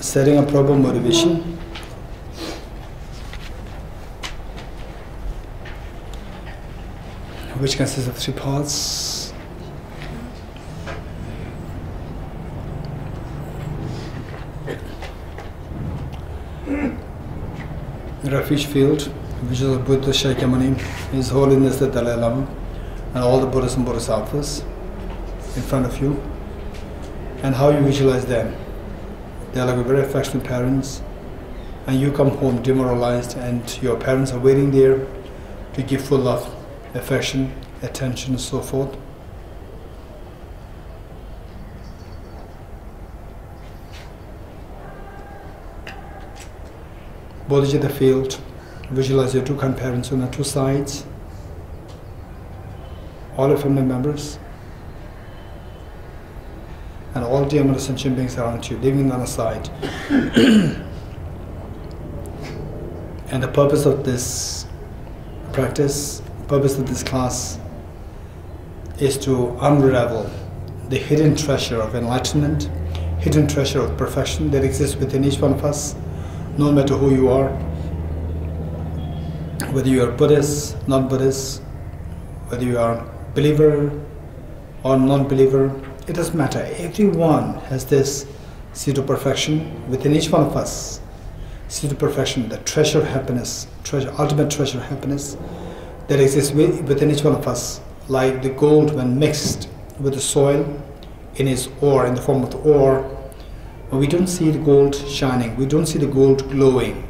setting a proper motivation, which consists of 3 parts. Refuge field, which is Buddha Shakyamuni, His Holiness the Dalai Lama, and all the Buddhas and Bodhisattvas in front of you, and how you visualize them. They are like very affectionate parents, and you come home demoralized, and your parents are waiting there to give full love, affection, attention, and so forth. Bodhicitta field, visualize your 2 kind parents on the 2 sides, all your family members, and all dear mother sentient beings around you, leaving none aside. And the purpose of this practice, purpose of this class, is to unravel the hidden treasure of enlightenment, hidden treasure of perfection that exists within each one of us, no matter who you are, whether you are Buddhist, not Buddhist, whether you are believer or non-believer, it doesn't matter. Everyone has this seed of perfection within each one of us. Seed of perfection, the treasure of happiness, ultimate treasure of happiness that exists within each one of us, like the gold when mixed with the soil in its ore, in the form of the ore. We don't see the gold shining, we don't see the gold glowing,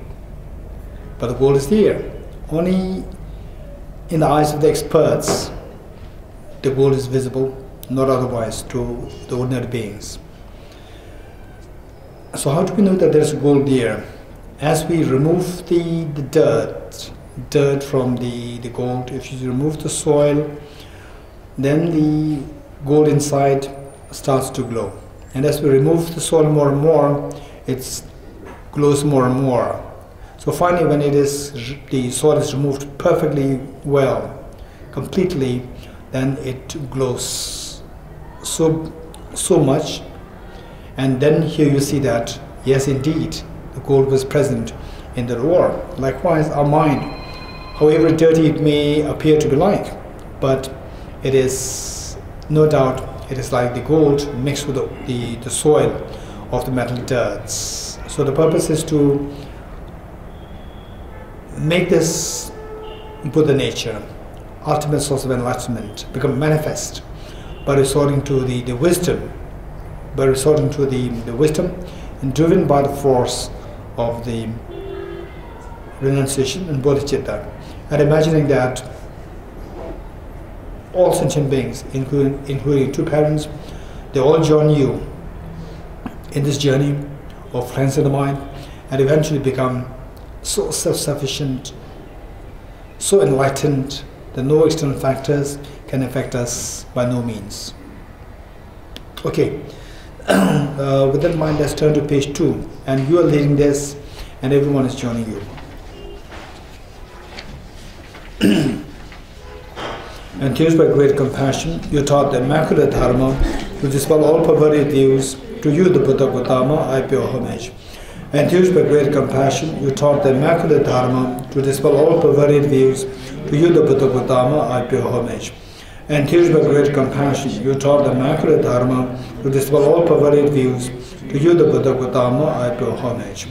but the gold is there. Only in the eyes of the experts, the gold is visible, not otherwise to the ordinary beings. So how do we know that there is gold there? As we remove the dirt from the gold, if you remove the soil, then the gold inside starts to glow. And as we remove the soil more and more, it glows more and more. So finally, when the soil is removed perfectly well, completely, then it glows so much. And then here you see that, yes indeed, the gold was present in the ore. Likewise, our mind, however dirty it may appear to be like, but it is no doubt, it is like the gold mixed with the soil of the metal dirts. So the purpose is to make this Buddha nature, ultimate source of enlightenment, become manifest by resorting to the wisdom, and driven by the force of the renunciation and bodhicitta, and imagining that all sentient beings, including 2 parents, they all join you in this journey of cleansing the mind and eventually become so self-sufficient, so enlightened that no external factors can affect us by no means. Okay, with that in mind, let's turn to page 2, and you are leading this and everyone is joining you. Enthused by great compassion, you taught the immaculate dharma to dispel all perverted views. To you, the Buddha Gautama, I pay homage. Enthused by great compassion, you taught the immaculate dharma to dispel all perverted views. To you, the Buddha Gautama, I pay homage. Enthused by great compassion, you taught the immaculate dharma to dispel all perverted views. To you, the Buddha Gautama, I pay homage.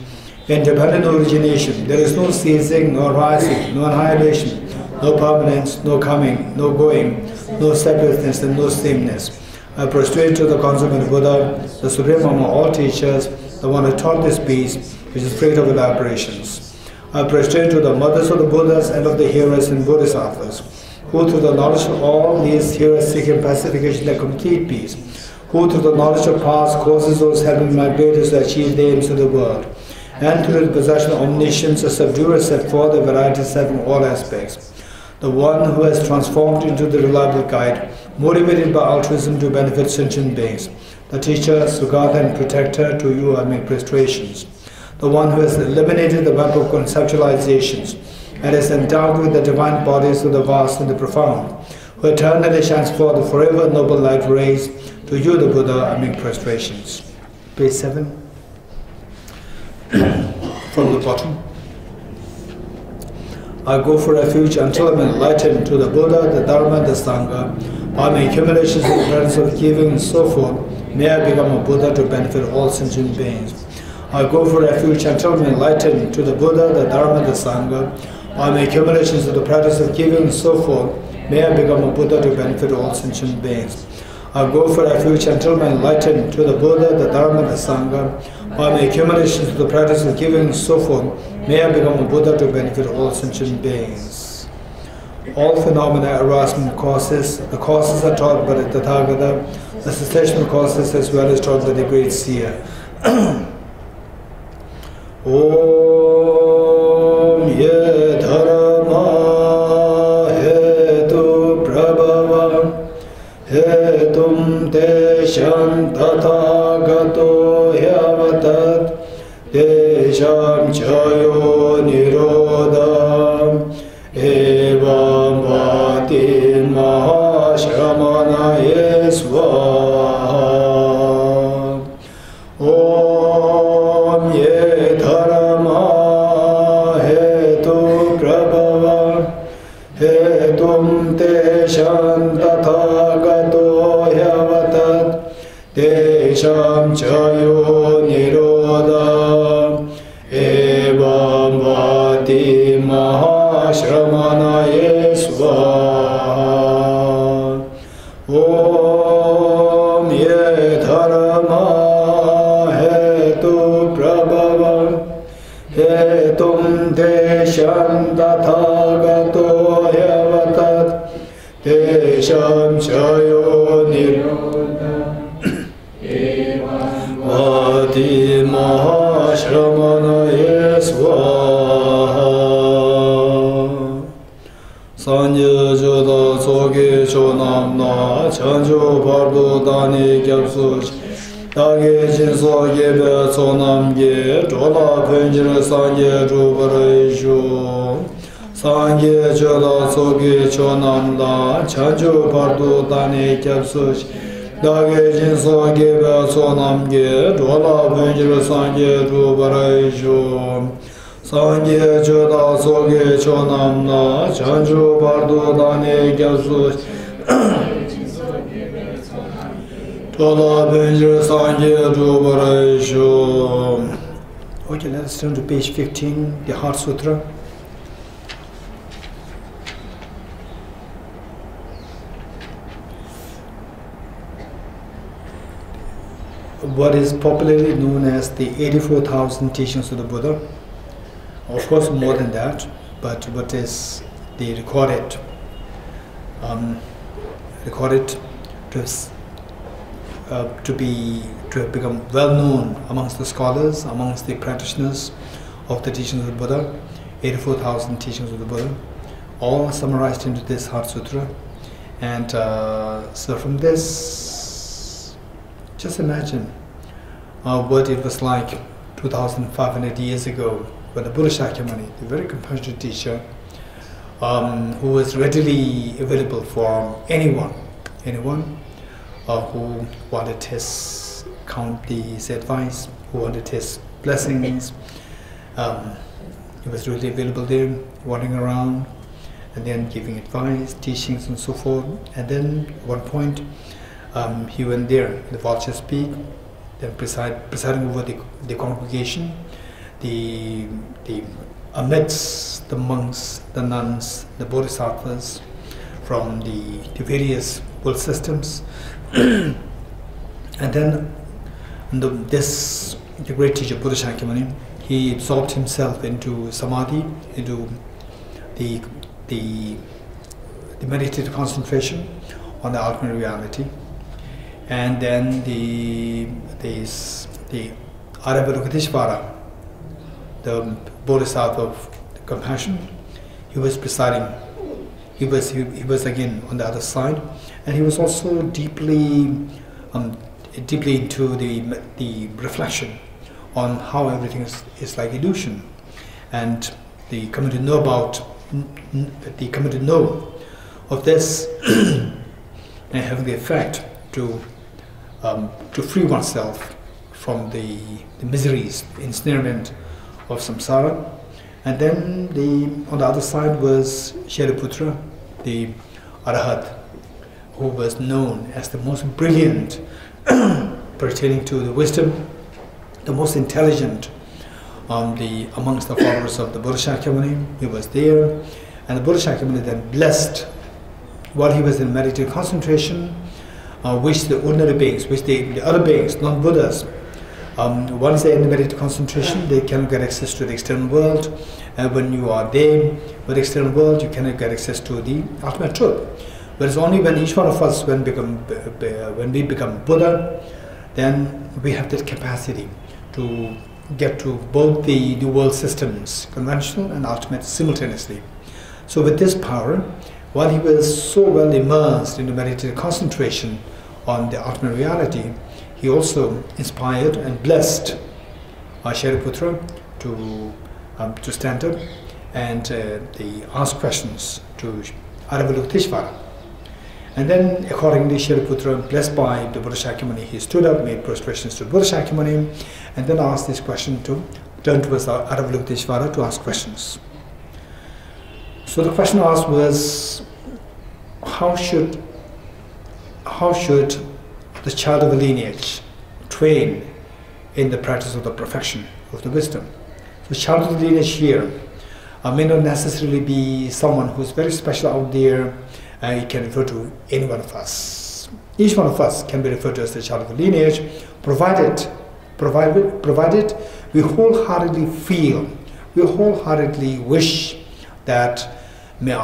Independent origination, there is no ceasing, no rising, no annihilation, no permanence, no coming, no going, no separateness and no sameness. I prostrate to the consummate Buddha, the Supreme among all teachers, the one who taught this peace, which is free of elaborations. I prostrate to the mothers of the Buddhas and of the hearers and Bodhisattvas, who through the knowledge of all these hearers seeking pacification and complete peace, who through the knowledge of past causes those helping my greatest to achieve the aims of the world, and through the possession of omniscience, a subduer set forth the varieties set in all aspects. The one who has transformed into the reliable guide, motivated by altruism to benefit sentient beings. The teacher, Sugata and protector, to you I make prostrations. The one who has eliminated the web of conceptualizations and is endowed with the divine bodies of the vast and the profound, who eternally shines forth the forever noble light rays. To you, the Buddha, I make prostrations. Page 7. from the bottom. I go for refuge until I'm enlightened to the Buddha, the Dharma, the Sangha. By my accumulations in the practice of giving and so forth, may I become a Buddha to benefit all sentient beings. I go for refuge until I'm enlightened to the Buddha, the Dharma, the Sangha. By my accumulations of the practice of giving and so forth, may I become a Buddha to benefit all sentient beings. I go for refuge until I'm enlightened to the Buddha, the Dharma, the Sangha. By my accumulations of the practice of giving and so forth, may I become a Buddha to benefit all sentient beings. All phenomena arise from causes. The causes are taught by the Tathagata, the cessational causes as well as taught by the great seer. Om ye dharma hetu prabhava hetum desham tathagato yavatat desham chayo nirodham evam vati mahashramanaye svaha. Om ye dharma hetu prabhava hetum desham tathagato yavatat desham chayo nirodham evam vati mahashramanaye svaha. Om ye dharma hetu prabhava hetum desham tathagato yavatat desham chayo nirodham vati mahashramanaye svaha. Sanye joda soge chonamna chanjo bardo dani gyapsuch dage jinso gebe sonamge chola penjira sanye rubareishu. Sanye joda soge chonamna chanjo bardo dani gyapsuch dage jinso gebe sonamge chola penjira sanye rubareishu. Sangye joda soge chonamna chanjo bardo dane gyapsuch tola benjir sangye rubareishu. Okay, let's turn to page 15, the Heart Sutra. What is popularly known as the 84,000 teachings of the Buddha. Of course, more than that, but what is the recorded to have become well known amongst the scholars, amongst the practitioners of the teachings of the Buddha, 84,000 teachings of the Buddha, all summarized into this Heart Sutra. And so from this, just imagine what it was like 2,500 years ago, when the Buddha Shakyamuni, the very compassionate teacher, who was readily available for anyone who wanted his advice, who wanted his blessings. He was really available there, wandering around, and then giving advice, teachings, and so forth. And then at one point, he went there, the vultures speak, then presiding over the congregation. Amidst the monks, the nuns, the bodhisattvas from the various world systems, and then the great teacher Buddha Shakyamuni, he absorbed himself into samadhi, into the meditative concentration on the ultimate reality, and then the Aryadeva, the Bodhisattva of compassion, he was presiding. He was again on the other side, and he was also deeply into the reflection on how everything is like illusion, and the coming to know of this and having the effect to free oneself from the miseries, the ensnarement of samsara. And then on the other side was Shariputra, the Arahat, who was known as the most brilliant pertaining to the wisdom, the most intelligent amongst the followers of the Buddha Shakyamuni. He was there, and the Buddha Shakyamuni then blessed, while he was in meditative concentration, which the ordinary beings, which the other beings, non-Buddhas, once they're in the meditative concentration, they cannot get access to the external world. And when you are there with the external world, you cannot get access to the ultimate truth. But it's only when each one of us, when we become Buddha, then we have that capacity to get to both the world systems, conventional and ultimate, simultaneously. So with this power, while he was so well immersed in the meditative concentration on the ultimate reality, he also inspired and blessed Shariputra to stand up and ask questions to Aryadeva. And then accordingly, Shariputra, blessed by the Buddha Shakyamuni, he stood up, made prostrations to Buddha Shakyamuni, and then asked this question to turn towards Aryadeva to ask questions. So the question asked was, how should the child of a lineage train in the practice of the perfection of the wisdom? The child of the lineage here may not necessarily be someone who is very special out there. It can refer to any one of us. Each one of us can be referred to as the child of the lineage, provided we wholeheartedly feel, we wholeheartedly wish that may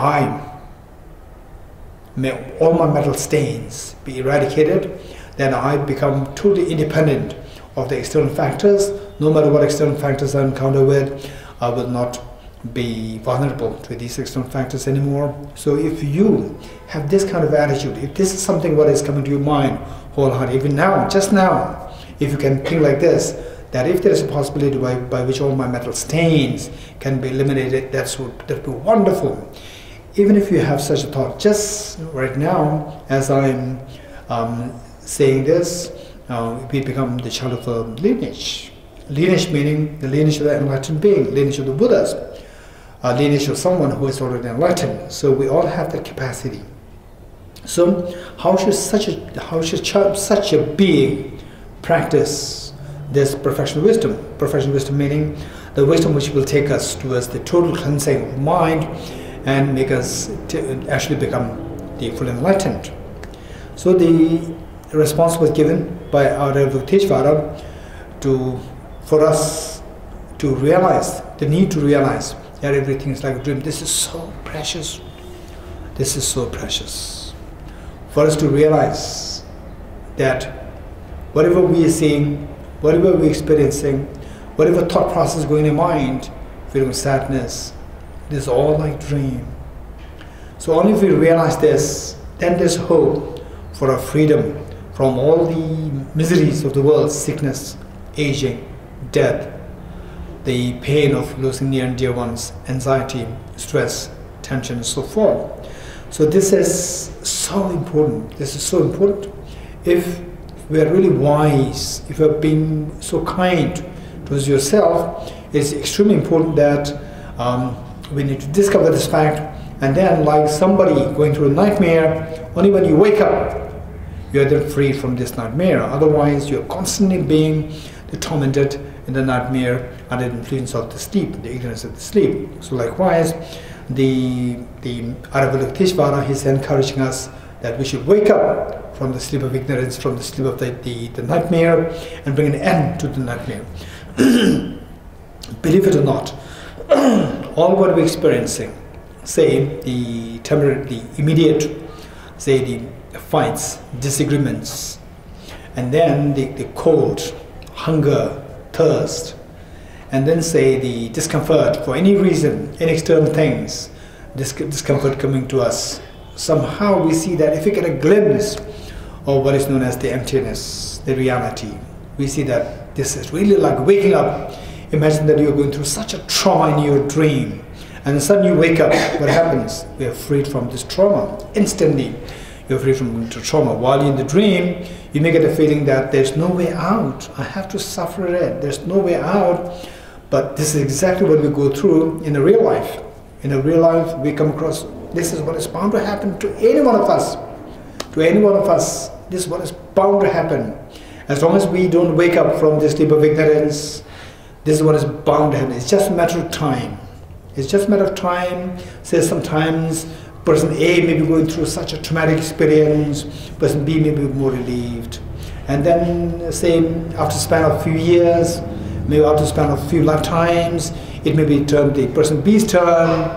all my mental stains be eradicated, then I become totally independent of the external factors. No matter what external factors I encounter with, I will not be vulnerable to these external factors anymore. So if you have this kind of attitude, if this is something what is coming to your mind wholeheartedly, even now, just now, if you can think like this, that if there is a possibility by which all my mental stains can be eliminated, that would be wonderful. Even if you have such a thought, just right now, as I'm saying this, we become the child of a lineage. Lineage meaning the lineage of the enlightened being, lineage of the Buddhas, lineage of someone who is already enlightened. So we all have that capacity. So how should such a being practice this perfectional wisdom? Perfectional wisdom meaning the wisdom which will take us towards the total cleansing of mind and make us actually become the fully enlightened. So the response was given by our Aryadeva for us to realize, the need to realize that everything is like a dream. This is so precious. This is so precious. For us to realize that whatever we are seeing, whatever we are experiencing, whatever thought process going in mind, feeling sadness, this is all like dream. So only if we realize this, then there's hope for our freedom from all the miseries of the world, sickness, aging, death, the pain of losing near and dear ones, anxiety, stress, tension, and so forth. So this is so important. This is so important. If we are really wise, if you are being so kind towards yourself, it's extremely important that we need to discover this fact, and then, like somebody going through a nightmare, only when you wake up, you are then free from this nightmare. Otherwise, you are constantly being tormented in the nightmare under the influence of the sleep, the ignorance of the sleep. So likewise, the Aryadeva is encouraging us that we should wake up from the sleep of ignorance, from the sleep of the nightmare, and bring an end to the nightmare. Believe it or not, all what we're experiencing, say the temporary, the immediate, say the fights, disagreements, and then the cold, hunger, thirst, and then say the discomfort for any reason, any external things, discomfort coming to us. Somehow we see that if we get a glimpse of what is known as the emptiness, the reality, we see that this is really like waking up. Imagine that you're going through such a trauma in your dream, and then suddenly you wake up. What happens? We are freed from this trauma. Instantly, you're free from the trauma. While you're in the dream, you may get a feeling that there's no way out. I have to suffer it. There's no way out. But this is exactly what we go through in a real life. In a real life, we come across, this is what is bound to happen to any one of us. To any one of us, this is what is bound to happen. As long as we don't wake up from this sleep of ignorance, this is what is bound to happen. It's just a matter of time. It's just a matter of time. Say sometimes person A may be going through such a traumatic experience, person B may be more relieved. And then say after a span of a few years, maybe after a span of a few lifetimes, it may be turn the person B's turn,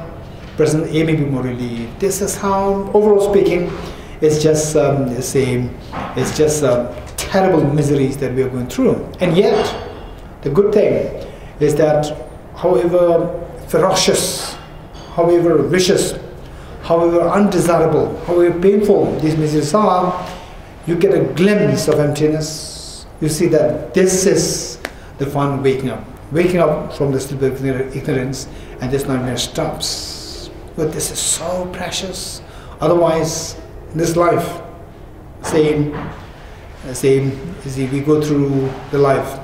person A may be more relieved. This is how, overall speaking, it's just terrible miseries that we are going through. And yet, the good thing is that however ferocious, however vicious, however undesirable, however painful these miseries are, you get a glimpse of emptiness. You see that this is the final waking up. Waking up from the sleep of ignorance, and this nightmare stops. But this is so precious. Otherwise, this life, we go through the life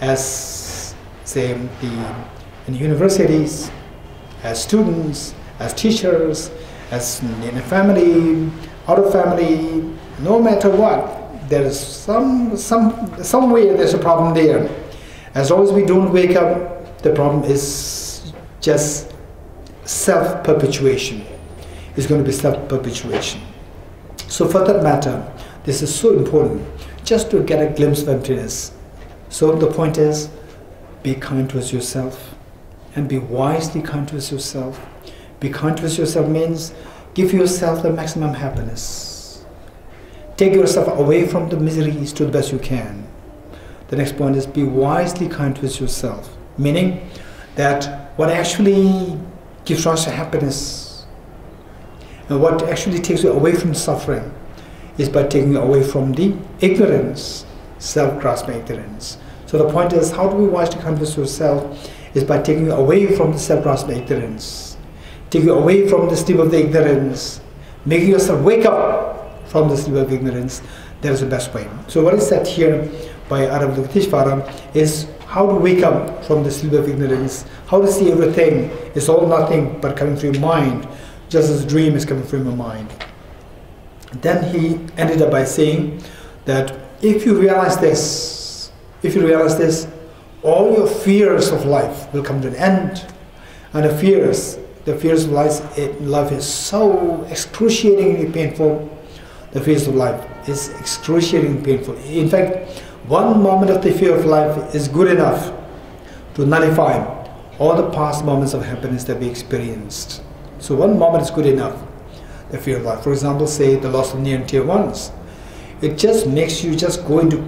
as, in universities, as students, as teachers, as in a family, out of family, no matter what, there is some way there's a problem there. As long as we don't wake up, the problem is just self-perpetuation. It's going to be self-perpetuation. So for that matter, this is so important, just to get a glimpse of emptiness. So the point is, be kind towards yourself and be wisely kind towards yourself. Be kind towards yourself means give yourself the maximum happiness. Take yourself away from the miseries to the best you can. The next point is be wisely kind towards yourself, meaning that what actually gives rise to happiness and what actually takes you away from suffering is by taking you away from the ignorance, self-grasping ignorance. So the point is, how do we wisely kind towards yourself is by taking you away from the self-grasping ignorance, taking you away from the sleep of the ignorance, making yourself wake up from the sleep of ignorance. That is the best way. So what is said here by Aryadeva is how to wake up from the sleep of ignorance, how to see everything is all nothing but coming from your mind, just as a dream is coming from your mind. Then he ended up by saying that if you realize this, all your fears of life will come to an end. And the fears of life is so excruciatingly painful. The fears of life is excruciatingly painful. In fact, one moment of the fear of life is good enough to nullify all the past moments of happiness that we experienced. So one moment is good enough, the fear of life. For example, say the loss of near and dear ones. It just makes you just go into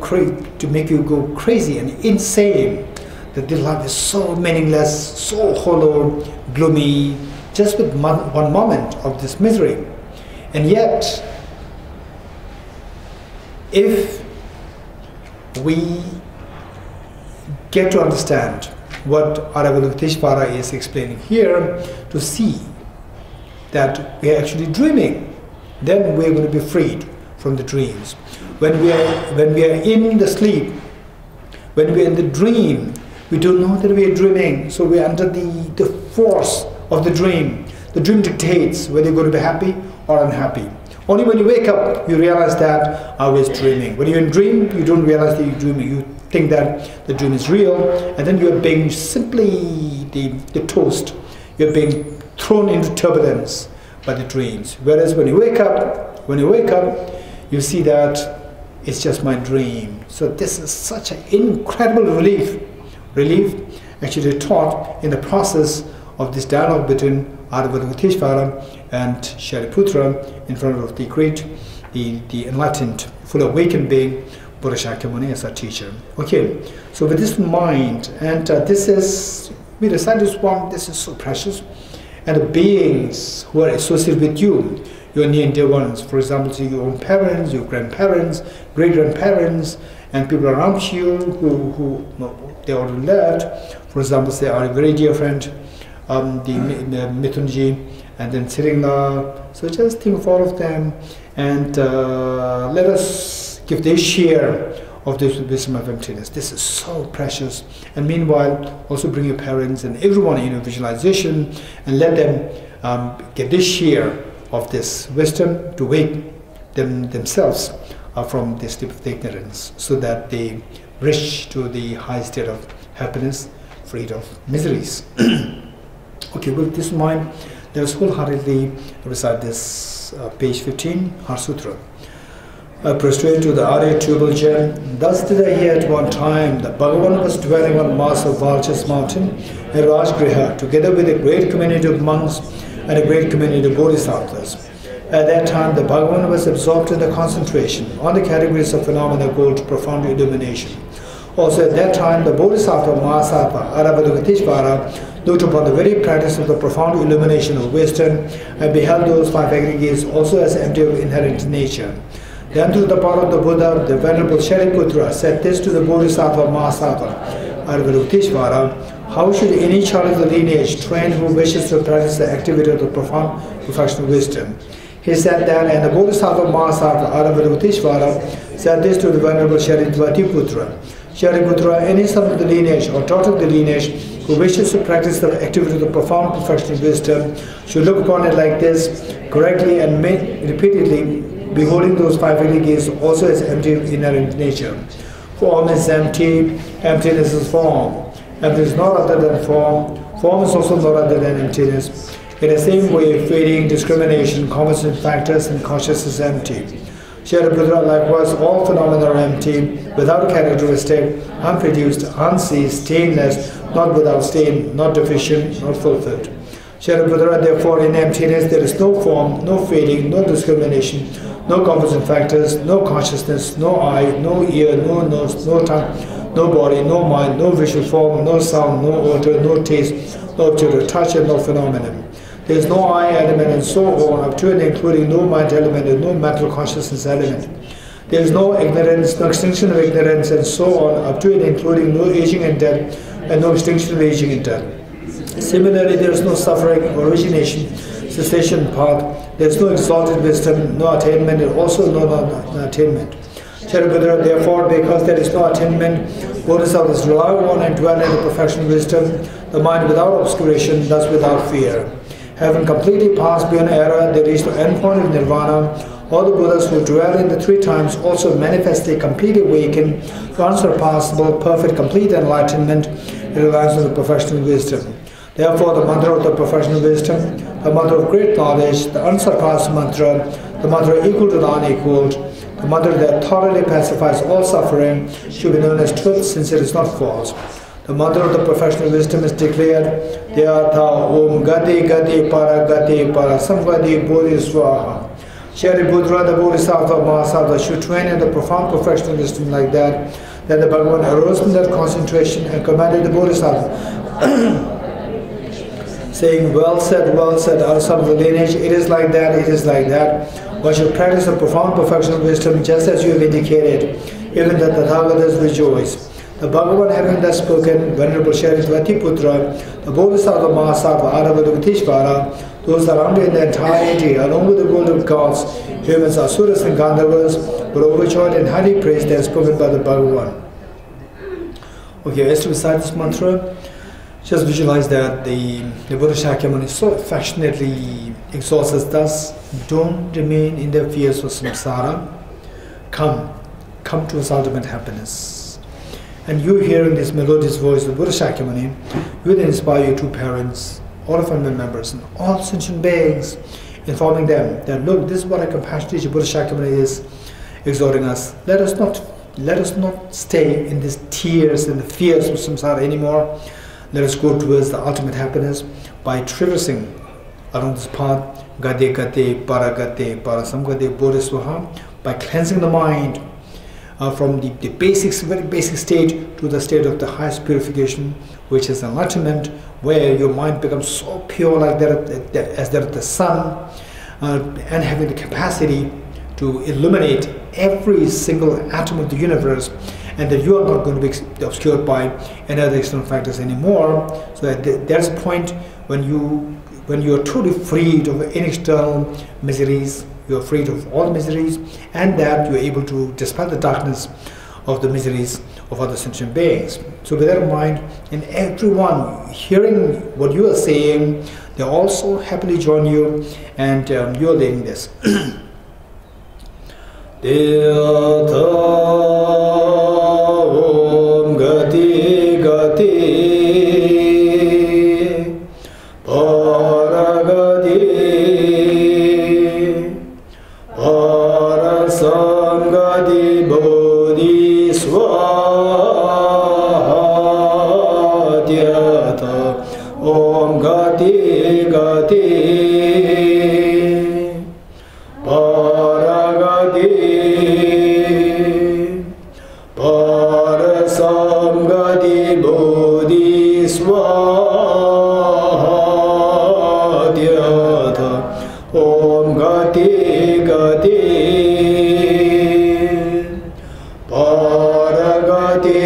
to make you go crazy and insane. That this life is so meaningless, so hollow, gloomy, just with one moment of this misery. And yet, if we get to understand what Aryadeva is explaining here, to see that we are actually dreaming, then we are going to be freed from the dreams. When we are in the sleep, when we are in the dream, we don't know that we are dreaming, so we are under the force of the dream. The dream dictates whether you're going to be happy or unhappy. Only when you wake up, you realize that I was dreaming. When you're in dream, you don't realize that you're dreaming. You think that the dream is real, and then you're being simply the toast. You're being thrown into turbulence by the dreams. Whereas when you wake up, you see that it's just my dream. So this is such an incredible relief actually taught in the process of this dialogue between Aryadeva and Shariputra in front of the great, the enlightened, full awakened being, Buddha Shakyamuni as our teacher. Okay, so with this in mind, and we decided this one, this is so precious, and the beings who are associated with you, your near and dear ones, for example, so your own parents, your grandparents, great-grandparents, and people around you who they already left. For example, say our very dear friend, the Mithunji, and then Siringla. So just think of all of them, and let us give their share of this wisdom of emptiness. This is so precious. And meanwhile, also bring your parents and everyone in a visualization and let them get this share of this wisdom to wake themselves from this deep of ignorance, so that they reach to the high state of happiness, freed of miseries. Okay, with this in mind, let us wholeheartedly recite this page 15, Heart Sutra. I prostrate to the Arya tubal gem. Thus did I hear at one time that Bhagavan was dwelling on mass of Valchas mountain in Rajgriha, together with a great community of monks and a great community of bodhisattvas. At that time, the Bhagavan was absorbed in the concentration on the categories of phenomena called profound illumination. Also at that time, the Bodhisattva Mahasattva Aravadukatishvara looked upon the very practice of the profound illumination of wisdom and beheld those five aggregates also as empty of inherent nature. Then through the power of the Buddha, the Venerable Shariputra said this to the Bodhisattva Mahasattva Aravadukatishvara: how should any child of the lineage train who wishes to practice the activity of the profound perfection of wisdom? He said that, and the Bodhisattva Mahasattva Aravadukatishvara said this to the Venerable Shariputra: Shariputra, any son of the lineage or daughter of the lineage who wishes to practice the activity of the profound perfection of wisdom should look upon it like this, correctly and repeatedly, beholding those five aggregates also as empty of inherent nature. Form is empty, emptiness is form. Emptiness is not other than form, form is also not other than emptiness. In the same way, fading, discrimination, composite factors, and consciousness is empty. Shariputra, likewise, all phenomena are empty, without characteristic, unproduced, unceased, stainless, not without stain, not deficient, not fulfilled. Shariputra, therefore, in emptiness there is no form, no fading, no discrimination, no composite factors, no consciousness, no eye, no ear, no nose, no tongue, no body, no mind, no visual form, no sound, no odor, no taste, no object of touch, and no phenomenon. There is no I element and so on, up to and including no mind element and no mental consciousness element. There is no ignorance, no extinction of ignorance, and so on, up to and including no aging and death, and no extinction of aging and death. Similarly, there is no suffering, origination, cessation, path. There is no exalted wisdom, no attainment, and also no non-attainment. Shariputra, therefore, because there is no attainment, bodhisattvas rely on and dwell in the perfection of wisdom, the mind without obscuration, thus without fear. Having completely passed beyond error, they reach the end point of nirvana. All the Buddhas who dwell in the three times also manifestly completely awaken to unsurpassable, perfect, complete enlightenment in reliance on the perfection of wisdom. Therefore, the mantra of the perfection of wisdom, the mantra of great knowledge, the unsurpassed mantra, the mantra equal to the unequaled, the mantra that thoroughly pacifies all suffering, should be known as truth, since it is not false. The mantra of the perfection of wisdom is declared: Deyatha Om Gati Gati Para Gati Para Samgati Bodhi Swaha. Shariputra, the Bodhisattva Mahasattva, should train in the profound perfection of wisdom like that. Then the Bhagavan arose from that concentration and commanded the Bodhisattva, saying, well said, our son of the lineage, it is like that, it is like that. One should practice the profound perfection of wisdom just as you have indicated, even the Tathagatas rejoice. The Bhagavan having thus spoken, Venerable Shariputra, the Bodhisattva Mahasattva Aravadukatishvara, those surrounded in the entirety, along with the world of gods, humans, asuras and gandharvas, were overjoyed and highly praised as spoken by the Bhagavan. Okay, as to recite this mantra, just visualize that the Buddha Shakyamuni so affectionately exalts us thus: don't remain in the fears of samsara, come to his ultimate happiness. And you hearing this melodious voice of Buddha Shakyamuni will inspire your two parents, all family members, and all sentient beings, informing them that, look, this is what a compassionate teacher Buddha Shakyamuni is exhorting us. Let us not stay in these tears and the fears of samsara anymore. Let us go towards the ultimate happiness by traversing along this path, Gade Gate, Para Gate, Para Samgate, Bodhiswaha, by cleansing the mind from the very basic state to the state of the highest purification, which is enlightenment, where your mind becomes so pure like that as that of the sun, and having the capacity to illuminate every single atom of the universe, and that you are not going to be obscured by any other external factors anymore. So that there's a point when you are totally freed of any external miseries, you are freed of all miseries, and that you are able to dispel the darkness of the miseries of other sentient beings. So with that in mind, and everyone hearing what you are saying, they also happily join you, and you are leading this. Om Gati Gati Paragati Parasangati Bodhi Swadhyata Om Gati Gati Paragati Parasangati Bodhi Swadhyata Om Gati Gati Paragati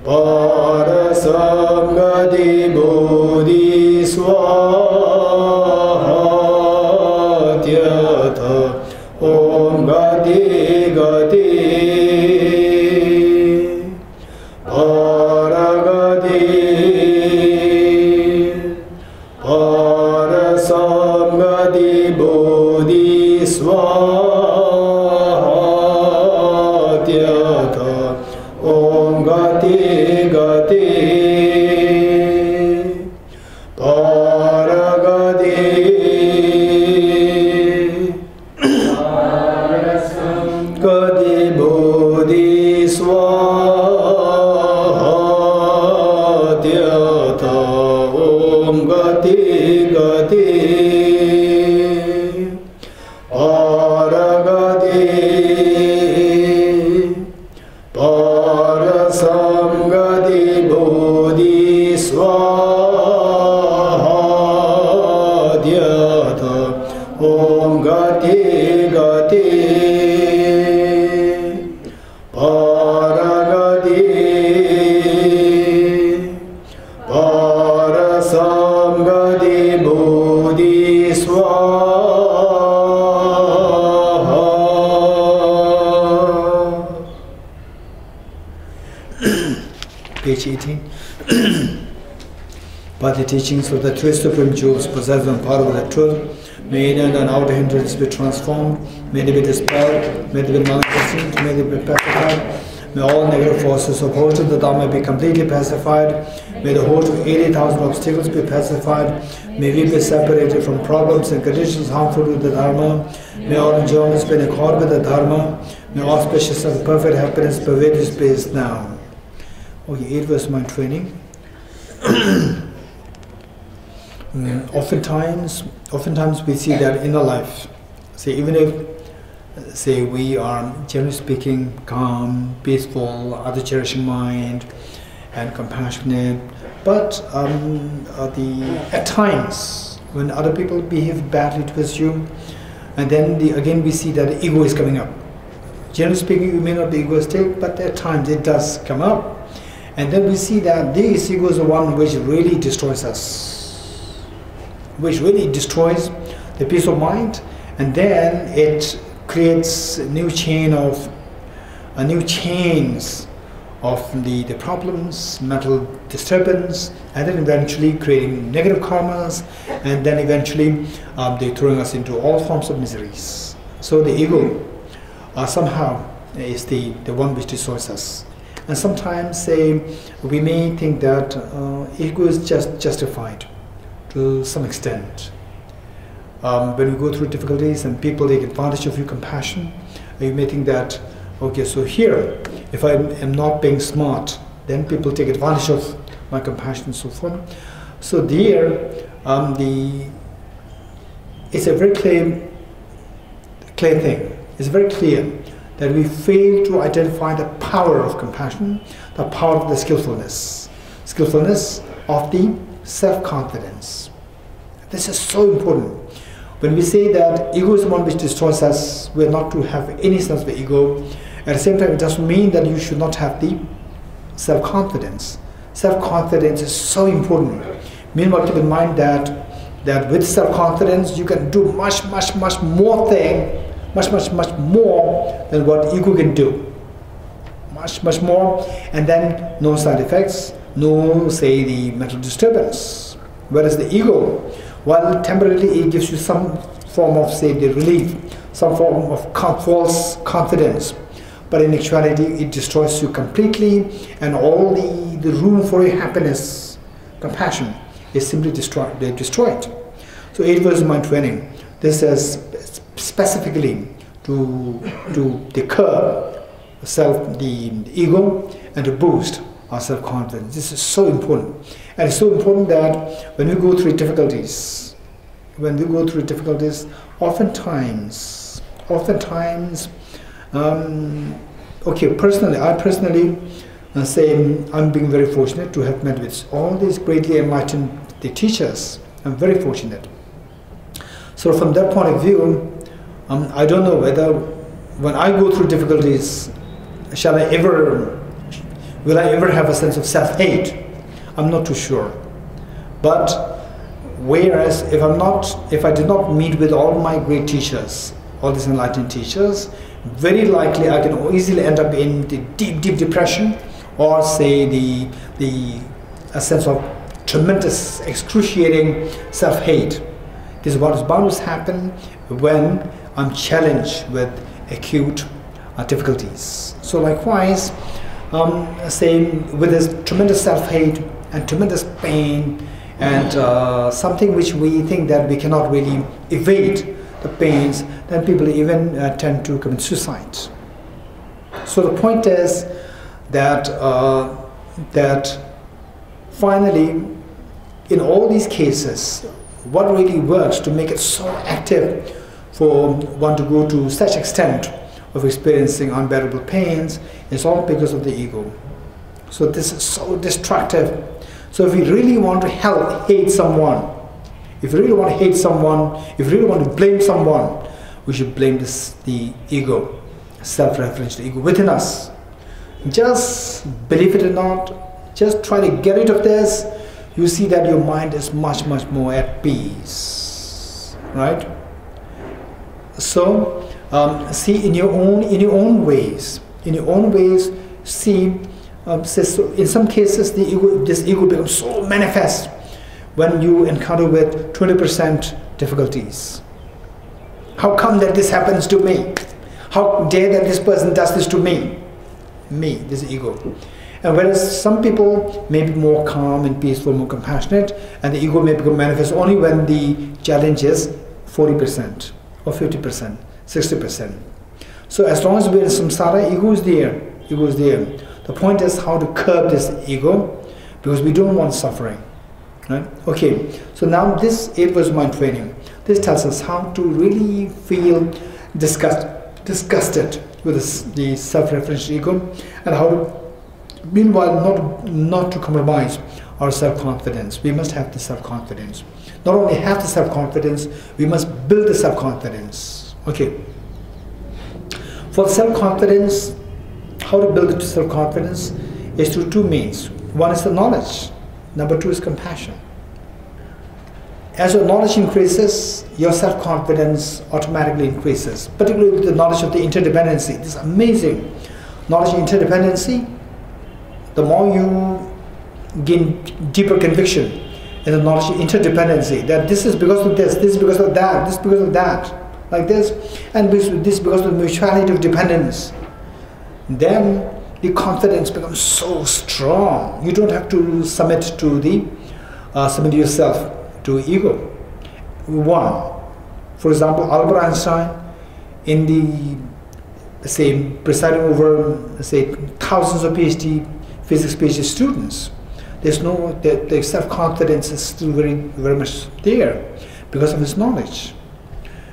Parasangati Bodhi Swadhyata Om Gati Gati Paragati Parasangati Bodhi Swadhyata Om Gati Gati Paragati Parasangati Bodhi Swadhyata Om Gati Gati Paragati Parasangati Bodhi Swadhyata Om Gati Gati Paragati Parasangati Bodhi Swadhyata. Page 18. By the teachings of the three supreme jewels possessed and power of the truth, may inner and outer hindrance be transformed, may they be dispelled, may they be non-existent, may they be pacified, may all negative forces opposed to the Dharma be completely pacified, may the host of 80,000 obstacles be pacified, may we be separated from problems and conditions harmful to the Dharma, may all enjoyments be in accord with the Dharma, may auspicious and perfect happiness pervade this space now. Okay, 8 verse mind training. Oftentimes we see that in our life, say even if, say we are generally speaking calm, peaceful, other cherishing mind, and compassionate, but at times when other people behave badly towards you, and then again we see that the ego is coming up. Generally speaking, you may not be egoistic, but at times it does come up. And then we see that this ego is the one which really destroys us, which really destroys the peace of mind, and then it creates new chains of the problems, mental disturbance, and then eventually creating negative karmas, and then eventually they're throwing us into all forms of miseries. So the ego somehow is the one which destroys us. And sometimes, say, we may think that ego is just justified to some extent. When we go through difficulties and people take advantage of your compassion, you may think that, okay, so here, if I am not being smart, then people take advantage of my compassion and so forth. So there, it's a very clear thing. It's very clear that we fail to identify the power of compassion, the power of the skillfulness of the self-confidence. This is so important. When we say that ego is the one which destroys us, we are not to have any sense of ego. At the same time, it doesn't mean that you should not have the self-confidence. Self-confidence is so important. Meanwhile, keep in mind that with self-confidence, you can do much more much more than what ego can do. Much more, and then no side effects, no, say, the mental disturbance. Whereas the ego, while temporarily it gives you some form of, say, the relief, some form of false confidence, but in actuality it destroys you completely, and all the room for your happiness, compassion, is simply destroyed. They destroy it. So 8 verses mind training, this is specifically to curb the ego and to boost our self-confidence. This is so important, and it's so important that when we go through difficulties, oftentimes, okay, I personally say I'm being very fortunate to have met with all these greatly enlightened teachers. I'm very fortunate. So from that point of view, I don't know whether when I go through difficulties, will I ever have a sense of self-hate? I'm not too sure. But whereas if I did not meet with all my great teachers, all these enlightened teachers, very likely I can easily end up in the deep depression, or say a sense of tremendous, excruciating self-hate. This is what is bound to happen when I'm challenged with acute difficulties. So likewise, with this tremendous self-hate and tremendous pain, and something which we think that we cannot really evade the pains, then people even tend to commit suicide. So the point is that finally, in all these cases, what really works to make it so active for one to go to such extent of experiencing unbearable pains is all because of the ego. So this is so destructive. So if we really want to hate someone, if we really want to hate someone, if we really want to blame someone, we should blame the ego, self-referential ego within us. Just believe it or not, just try to get rid of this. You see that your mind is much more at peace, right? So see in your own ways, see. So in some cases, this ego becomes so manifest when you encounter with 20% difficulties. How come that this happens to me? How dare that this person does this to me? This ego. And whereas some people may be more calm and peaceful, more compassionate, and the ego may become manifest only when the challenge is 40% or 50%, 60%. So as long as we are in samsara, ego is there. The point is how to curb this ego, because we don't want suffering. Right? Okay, so now this 8 verse mind training, this tells us how to really feel disgusted with the self-referential ego, and how to, meanwhile, not to compromise our self-confidence. We must have the self-confidence. Not only have the self-confidence, we must build the self-confidence. Okay. For self-confidence, how to build self-confidence is through 2 means. One is the knowledge. Number 2 is compassion. As your knowledge increases, your self-confidence automatically increases, particularly with the knowledge of the interdependency. This is amazing. Knowledge of interdependency, the more you gain deeper conviction in the knowledge of interdependency, that this is because of this is because of that, this is because of that, like this, and this is because of the mutuality of dependence, then the confidence becomes so strong. You don't have to submit yourself to ego. One, for example, Albert Einstein, in the presiding over thousands of physics PhD students, their self-confidence is still very much there because of his knowledge.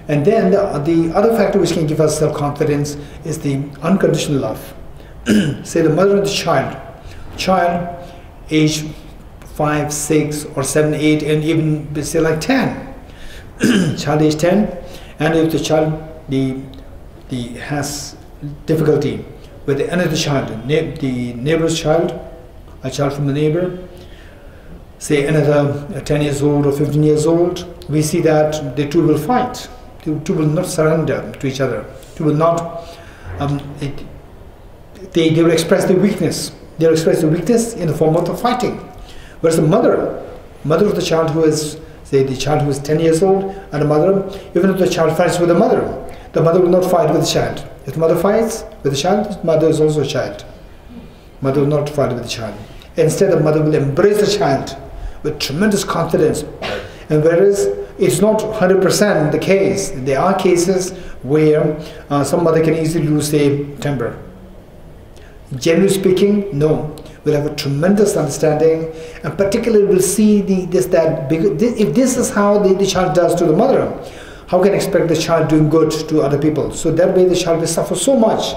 And then the other factor which can give us self-confidence is the unconditional love. Say the mother of the child age 5, 6 or 7, 8, and even say like 10. Child age 10, and if the child has difficulty with another child, the neighbor's child, a child from the neighbor, say another 10 years old or 15 years old, we see that the two will fight. Two will not surrender to each other. Two will not. They will express their weakness. They will express the weakness in the form of the fighting. Whereas the mother of the child who is, say, the child who is 10 years old, and the mother, even if the child fights with the mother will not fight with the child. If the mother fights with the child, the mother is also a child. Mother will not fight with the child. Instead, the mother will embrace the child with tremendous confidence. And whereas it's not 100% the case, there are cases where some mother can easily lose their temper. Generally speaking, no. We'll have a tremendous understanding, and particularly we'll see if this is how the child does to the mother, how can I expect the child doing good to other people? So that way the child will suffer so much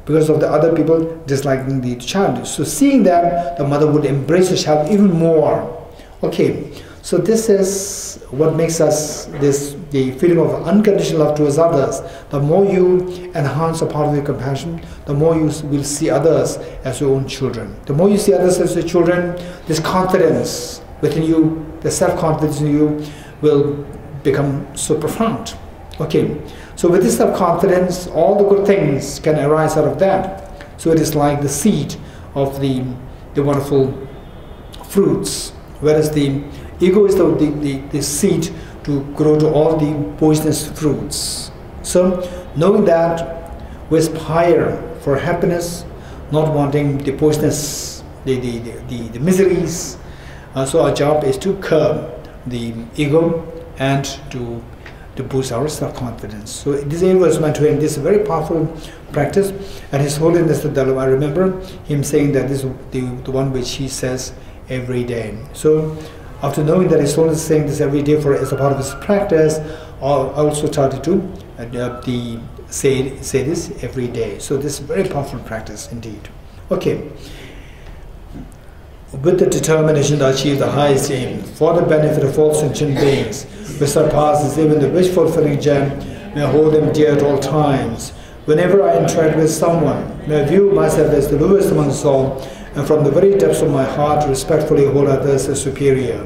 because of the other people disliking the child. So seeing that, the mother would embrace the child even more. Okay, so this is what makes us the feeling of unconditional love towards others. The more you enhance a part of your compassion, the more you will see others as your own children. The more you see others as your children, this confidence within you, the self-confidence in you will become so profound. Okay, so with this self-confidence, all the good things can arise out of that. So it is like the seed of the wonderful fruits, whereas the ego is the seed to grow to all the poisonous fruits. So knowing that, we aspire for happiness, not wanting the poisonous, the miseries. So our job is to curb the ego and to boost our self-confidence. So this was meant to end. This is a very powerful practice, and His Holiness the Dalai Lama, I remember him saying that this is the one which he says every day. So after knowing that His Holiness is saying this every day as a part of his practice, I also started to say this every day. So this is a very powerful practice indeed. Okay. With the determination to achieve the highest aim, for the benefit of all sentient beings, which surpasses even the wish-fulfilling gem, may I hold them dear at all times. Whenever I interact with someone, may I view myself as the lowest amongst all, and from the very depths of my heart respectfully hold others as superior.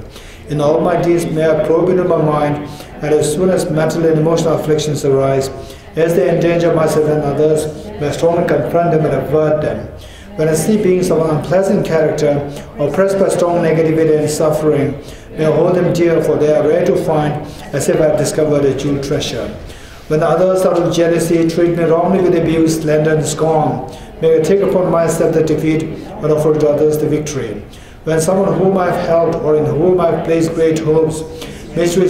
In all my deeds may I probe into my mind, and as soon as mental and emotional afflictions arise, as they endanger myself and others, may I strongly confront them and avert them. When I see beings of an unpleasant character, oppressed by strong negativity and suffering, may I hold them dear, for they are rare to find, as if I had discovered a jewel treasure. When others out of jealousy treat me wrongly with abuse, slander and scorn, may I take upon myself the defeat and offer to others the victory. When someone whom I have helped or in whom I have placed great hopes makes me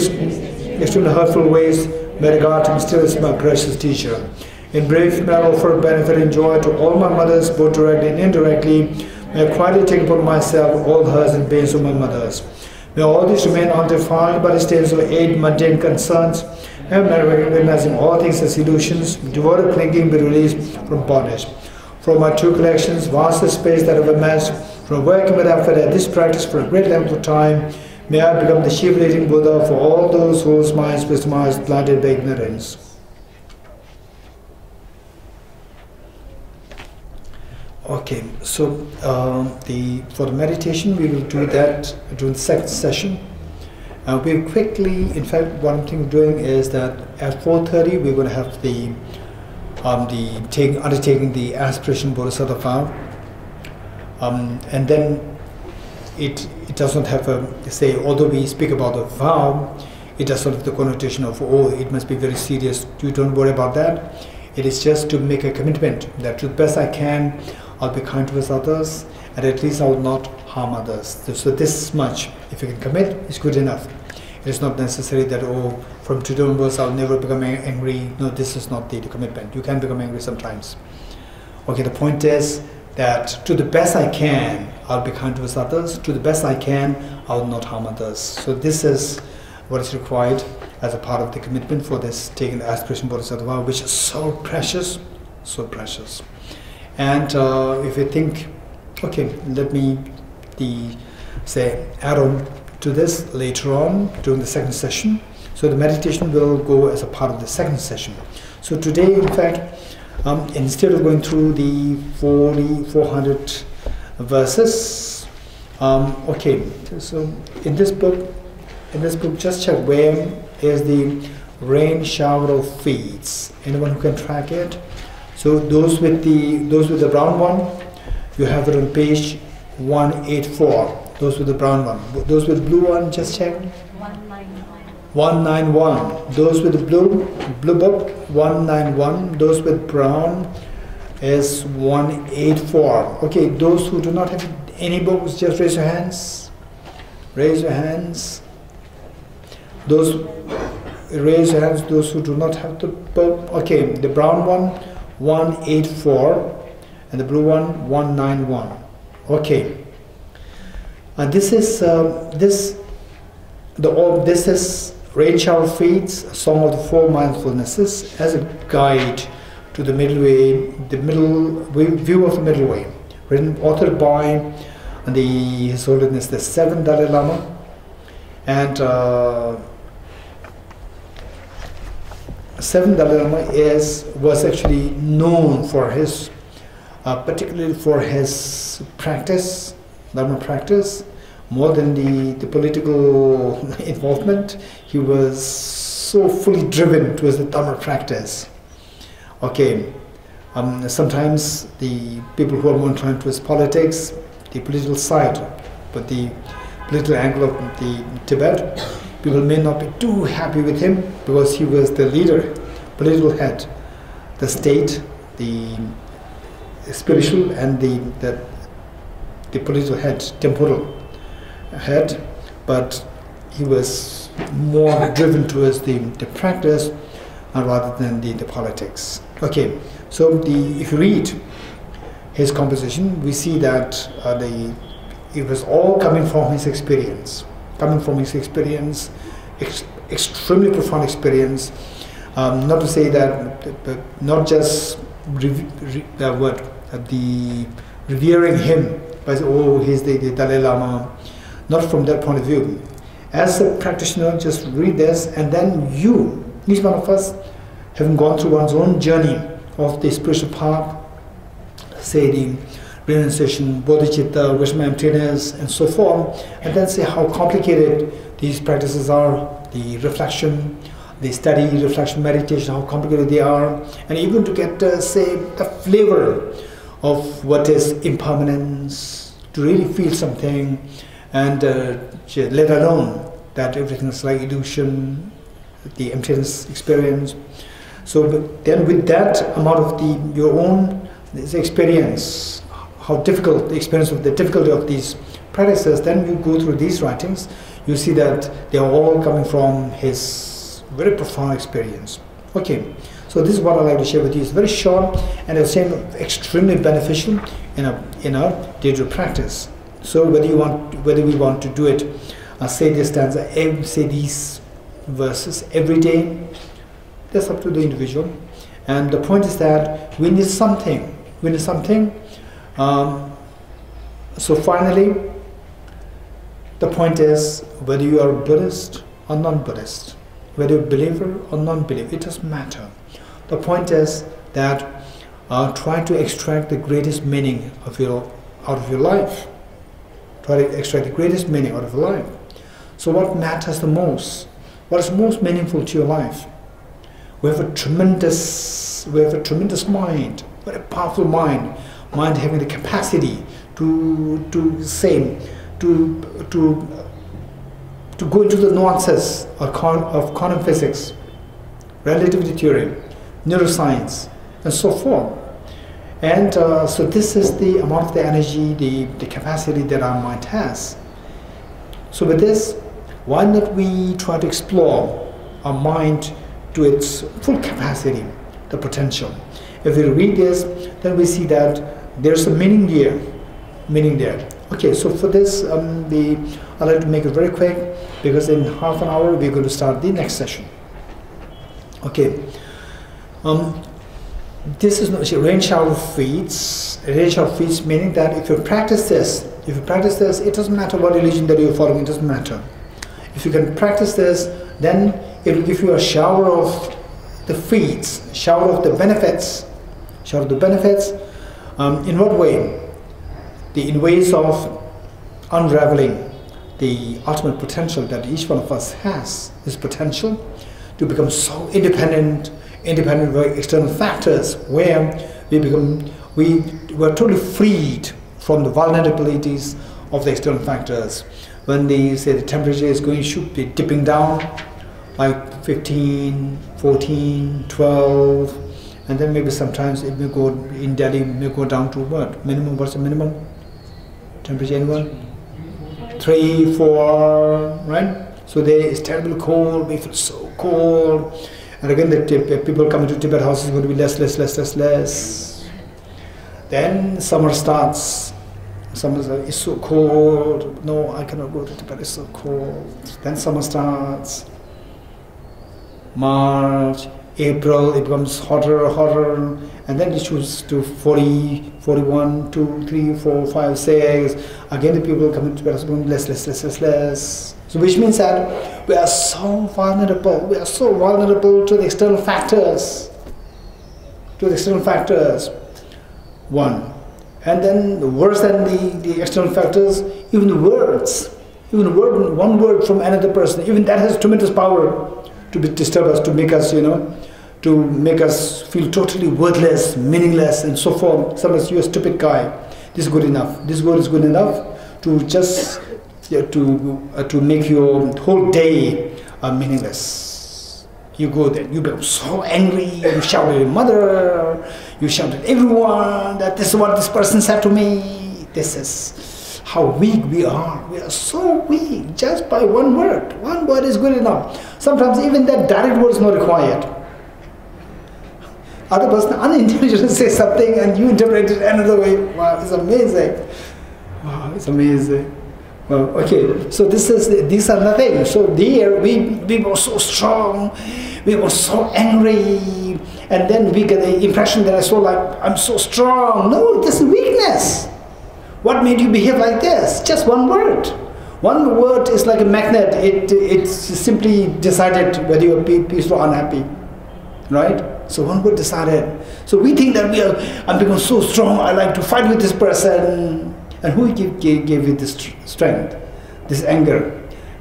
extremely hurtful ways, may I regard him still as my precious teacher. In brief, may I offer benefit and joy to all my mothers, both directly and indirectly. May I quietly take upon myself all the hurts and pains of my mothers. May all these remain undefiled by the stains of eight mundane concerns, and may I, recognizing all things as illusions, devoid of clinging, be released from bondage. From my two collections, vast space that I've amassed, from working with effort at this practice for a great length of time, may I become the chief leading Buddha for all those whose minds wisdom is blinded by ignorance. Okay, so for the meditation we will do that during the second session. We'll quickly, in fact, one thing we're doing is that at 4:30 we're going to have undertaking the aspiration Bodhisattva vow, and then it doesn't have although we speak about a vow, it doesn't have the connotation of, oh, it must be very serious. You don't worry about that. It is just to make a commitment that to the best I can, I'll be kind towards others, and at least I will not harm others. So this much, if you can commit, is good enough. It is not necessary that, oh, from today onwards I'll never become angry. No, this is not the commitment. You can become angry sometimes. Okay, the point is that to the best I can, I'll be kind towards others. To the best I can, I will not harm others. So this is what is required as a part of the commitment for this taking the aspiration Bodhisattva vow, which is so precious, so precious. And if you think, okay, let me add on to this later on during the second session. So the meditation will go as a part of the second session. So today, in fact, instead of going through the 400 verses, okay, so in this book, just check where is the rain shower of feeds. Anyone who can track it? So those with the brown one, you have it on page 184. Those with the brown one. Those with the blue one, just check. 191. Those with the blue book, 191. Those with brown is 184. Okay, those who do not have any books, just raise your hands. Raise your hands. Those raise your hands. Those who do not have the book. Okay, the brown one 184 and the blue one 191. Okay. This is this is Rain Shower Feeds, A Song of the Four Mindfulnesses, as a guide to the middle way, the middle view of the middle way, written, authored by His Holiness the 7th Dalai Lama, and 7th Dalai Lama was actually known for his, particularly for his practice, Dharma practice, more than the political involvement. He was so fully driven towards the Dharma practice. Okay, sometimes the people who are more inclined towards politics, the political side, but the political angle of the Tibet, people may not be too happy with him because he was the leader, political head, the state, the spiritual, and the political head, temporal head, but he was more driven towards the practice rather than the politics. Okay, so if you read his composition, we see that it was all coming from his experience, extremely profound experience. Not to say that, not just revering him by saying, oh, he's the Dalai Lama. Not from that point of view. As a practitioner, just read this, and then each one of us, having gone through one's own journey of the spiritual path, say the renunciation, bodhicitta, wisdom, emptiness, and so forth, and then say how complicated these practices are, the reflection, the study, reflection, meditation, how complicated they are, and even to get, say, the flavor of what is impermanence, to really feel something, and let alone that everything is like illusion, the emptiness experience. So but then with that amount of your own experience, how difficult the experience of the difficulty of these practices, then you go through these writings, you see that they are all coming from his very profound experience. Okay, so this is what I'd like to share with you. It's very short and at the same time extremely beneficial in our day-to-day practice. So whether we want to do it, say this stanza, say these verses every day, that's up to the individual. And the point is that we need something. So finally, the point is whether you are Buddhist or non-Buddhist, whether you're a believer or non-believer, it doesn't matter. The point is that try to extract the greatest meaning out of your life. Try to extract the greatest meaning out of your life. So what matters the most? What is most meaningful to your life? We have a tremendous mind, very powerful mind having the capacity to go into the nuances of quantum physics, relativity theory, neuroscience, and so forth. And so this is the amount of the energy, the capacity that our mind has. So with this, why not we try to explore our mind to its full capacity, the potential. If we read this, then we see that there's a meaning there. Okay, so for this, I'd like to make it very quick, because in half an hour we're going to start the next session. Okay. This is not rain shower feeds. Rain shower feeds meaning that if you practice this, it doesn't matter what religion that you're following, it doesn't matter. If you can practice this, then it will give you a shower of the feeds, shower of the benefits. In what way? In ways of unraveling the ultimate potential that each one of us has, this potential to become so independent of external factors, where we were totally freed from the vulnerabilities of the external factors. When they say the temperature is should be dipping down, like 15, 14, 12, and then maybe sometimes it may go, in Delhi, it may go down to what? Minimum, what's the minimum temperature, anyone? 3, 4, right? So there is terribly cold, we feel so cold. And again, the people coming to Tibet house is going to be less. Then summer starts. Summer is so cold. No, I cannot go to Tibet, it's so cold. Then summer starts. March, April, it becomes hotter, and then it shoots to 40, 41, 2, 3, 4, 5, 6. Again, the people coming to Tibet are going less. So which means that we are so vulnerable. We are so vulnerable to the external factors. One. And then worse than the external factors, even the words. One word from another person, even that has tremendous power to disturb us, to make us, to make us feel totally worthless, meaningless, and so forth. Sometimes you're a stupid guy. This is good enough. This word is good enough to just to make your whole day meaningless. You go there, you become so angry, you shout at your mother, you shout at everyone that this is what this person said to me. This is how weak we are. We are so weak just by one word. One word is good enough. Sometimes even that direct word is not required. Other person unintentionally says something and you interpret it another way. Wow, it's amazing. Wow, it's amazing. Well, okay, so these are nothing. So there we were so strong, we were so angry, and then we get the impression that I'm so strong. No, this is weakness. What made you behave like this? Just one word. One word is like a magnet. It's simply decided whether you're peaceful or unhappy, right? So one word decided. So we think that I'm becoming so strong, I like to fight with this person. And who gave you this strength, this anger?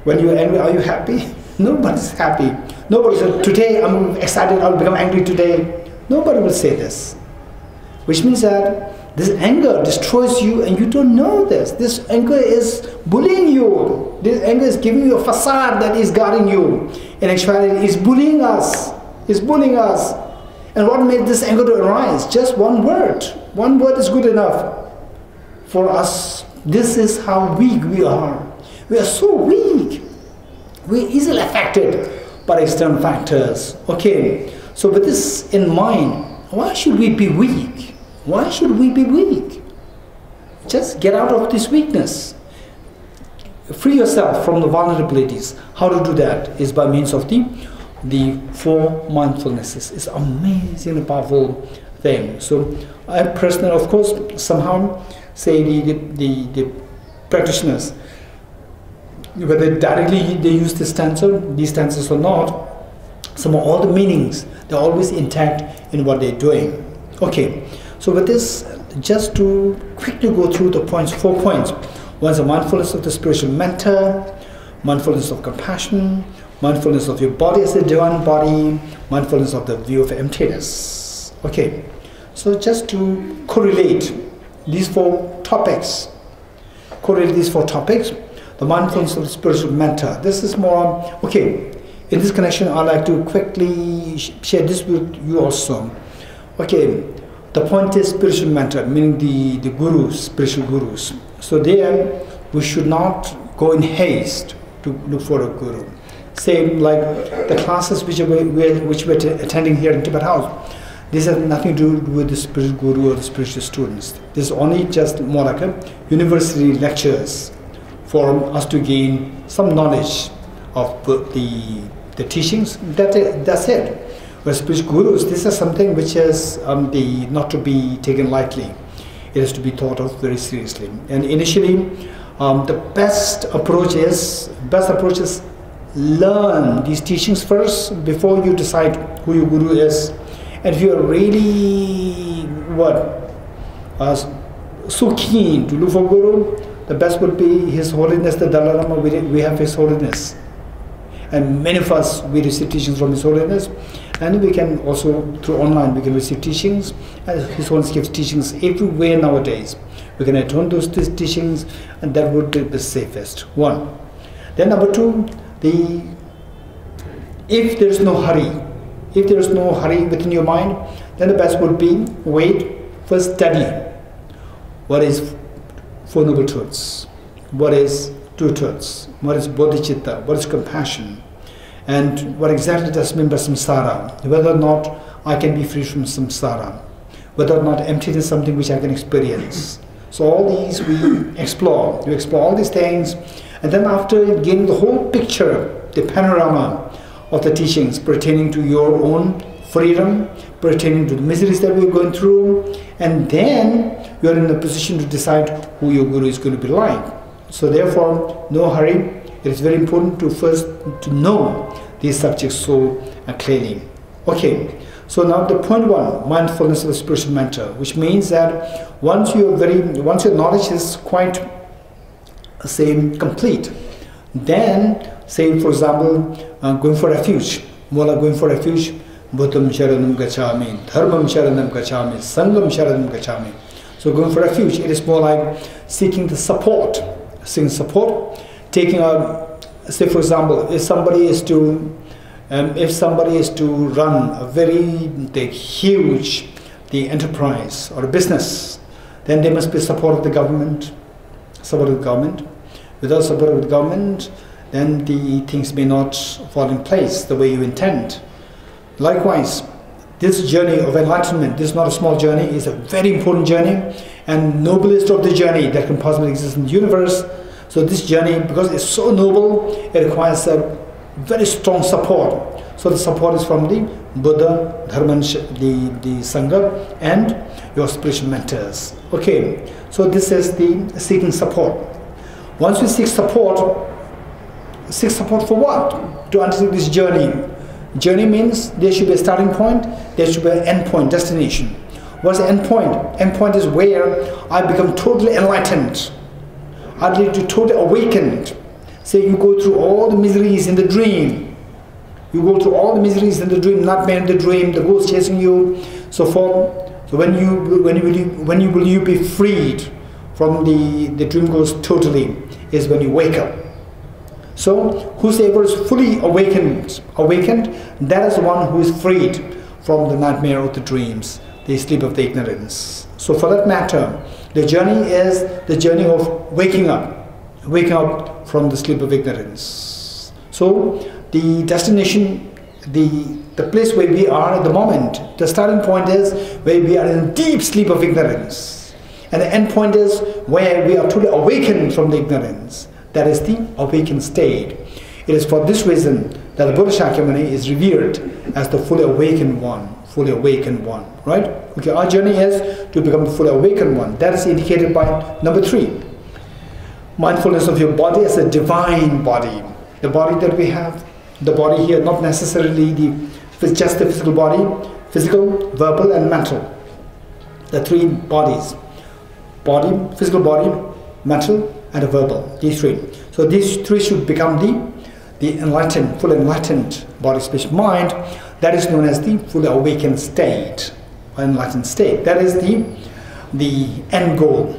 When you're angry, are you happy? Nobody's happy. Nobody said, today I'm excited, I'll become angry today. Nobody will say this. Which means that this anger destroys you and you don't know this. This anger is bullying you. This anger is giving you a facade that is guarding you. In actuality, it's bullying us. It's bullying us. And what made this anger to arise? Just one word. One word is good enough. For us, this is how weak we are. We are so weak. We're easily affected by external factors. Okay, so with this in mind, why should we be weak? Why should we be weak? Just get out of this weakness. Free yourself from the vulnerabilities. How to do that is by means of the 4 mindfulnesses. It's amazingly powerful thing. So I personally, of course, somehow say the practitioners, whether directly they use these stanzas or not, somehow all the meanings, they're always intact in what they're doing. Okay, so with this, just to quickly go through the points, 4 points. One is the mindfulness of the spiritual mentor, mindfulness of compassion, mindfulness of your body as a divine body, mindfulness of the view of emptiness. Okay, so just to correlate these 4 topics, the mindfulness of the spiritual mentor. This is more, okay, in this connection I'd like to quickly share this with you also. Okay, the point is spiritual mentor, meaning the gurus, spiritual gurus. So there, we should not go in haste to look for a guru. Same like the classes which we're attending here in Tibet House. This has nothing to do with the spiritual guru or the spiritual students. This is only just more like a university lectures for us to gain some knowledge of the teachings. That's it. But spiritual gurus, this is something which is not to be taken lightly. It is to be thought of very seriously. And initially, the best approach is learn these teachings first before you decide who your guru is. And if you are really so keen to look for guru, the best would be His Holiness the Dalai Lama. We have His Holiness, And many of us, we receive teachings from His Holiness, and we can also, through online, we can receive teachings. And His Holiness gives teachings everywhere nowadays. We can attend those teachings, and that would be the safest. One. Then number two, if there is no hurry, within your mind, then the best would be wait, first study. What is Four Noble Truths? What is True Truths? What is bodhicitta? What is compassion? And what exactly does it mean by samsara? Whether or not I can be free from samsara. Whether or not emptiness is something which I can experience. So all these we explore. You explore all these things, and then after getting the whole picture, the panorama of the teachings pertaining to your own freedom, pertaining to the miseries that we're going through, and then you're in a position to decide who your guru is going to be like. So therefore, no hurry. It is very important to first to know these subjects so clearly. Okay, so now the point one, mindfulness of the spiritual mentor, which means that once your knowledge is quite, say, complete, then, say, for example, going for refuge, more like going for refuge, Bhutam Sharanam Gacchami, Dharmam Sharanam Gacchami, Sangam Sharanam Gacchami. So going for refuge, it is more like seeking the support, taking a, say for example, if somebody is to run a very huge enterprise or a business, then there must be support of the government. Without support of the government, then the things may not fall in place the way you intend. Likewise, this journey of enlightenment, this is not a small journey, it's a very important journey and noblest of the journey that can possibly exist in the universe. So this journey, because it's so noble, it requires a very strong support. So the support is from the Buddha, Dharma, the Sangha, and your spiritual mentors. Okay, so this is the seeking support. Once you seek support for what? To undertake this journey. Journey means there should be a starting point, there should be an end point, destination. What's the end point? End point is where I become totally enlightened. I lead to totally awakened. Say you go through all the miseries in the dream. You go through all the miseries in the dream, nightmare in the dream, the ghost chasing you, so forth. So when will you be freed from the dream ghost totally? Is when you wake up. So whosoever is fully awakened, that is the one who is freed from the nightmare of the dreams, the sleep of the ignorance. So for that matter, the journey is the journey of waking up from the sleep of ignorance. So the destination, the place where we are at the moment, the starting point is where we are in a deep sleep of ignorance. And the end point is where we are truly awakened from the ignorance. That is the awakened state. It is for this reason that the Buddha Shakyamuni is revered as the fully awakened one, right? Okay, our journey is to become the fully awakened one. That is indicated by number 3. Mindfulness of your body as a divine body. The body that we have, the body here, not necessarily just the physical body, physical, verbal and mental. The 3 bodies. Body, physical body, mental and a verbal, these 3. So these 3 should become the enlightened, fully enlightened body, speech, mind. That is known as the fully awakened state, or enlightened state. That is the end goal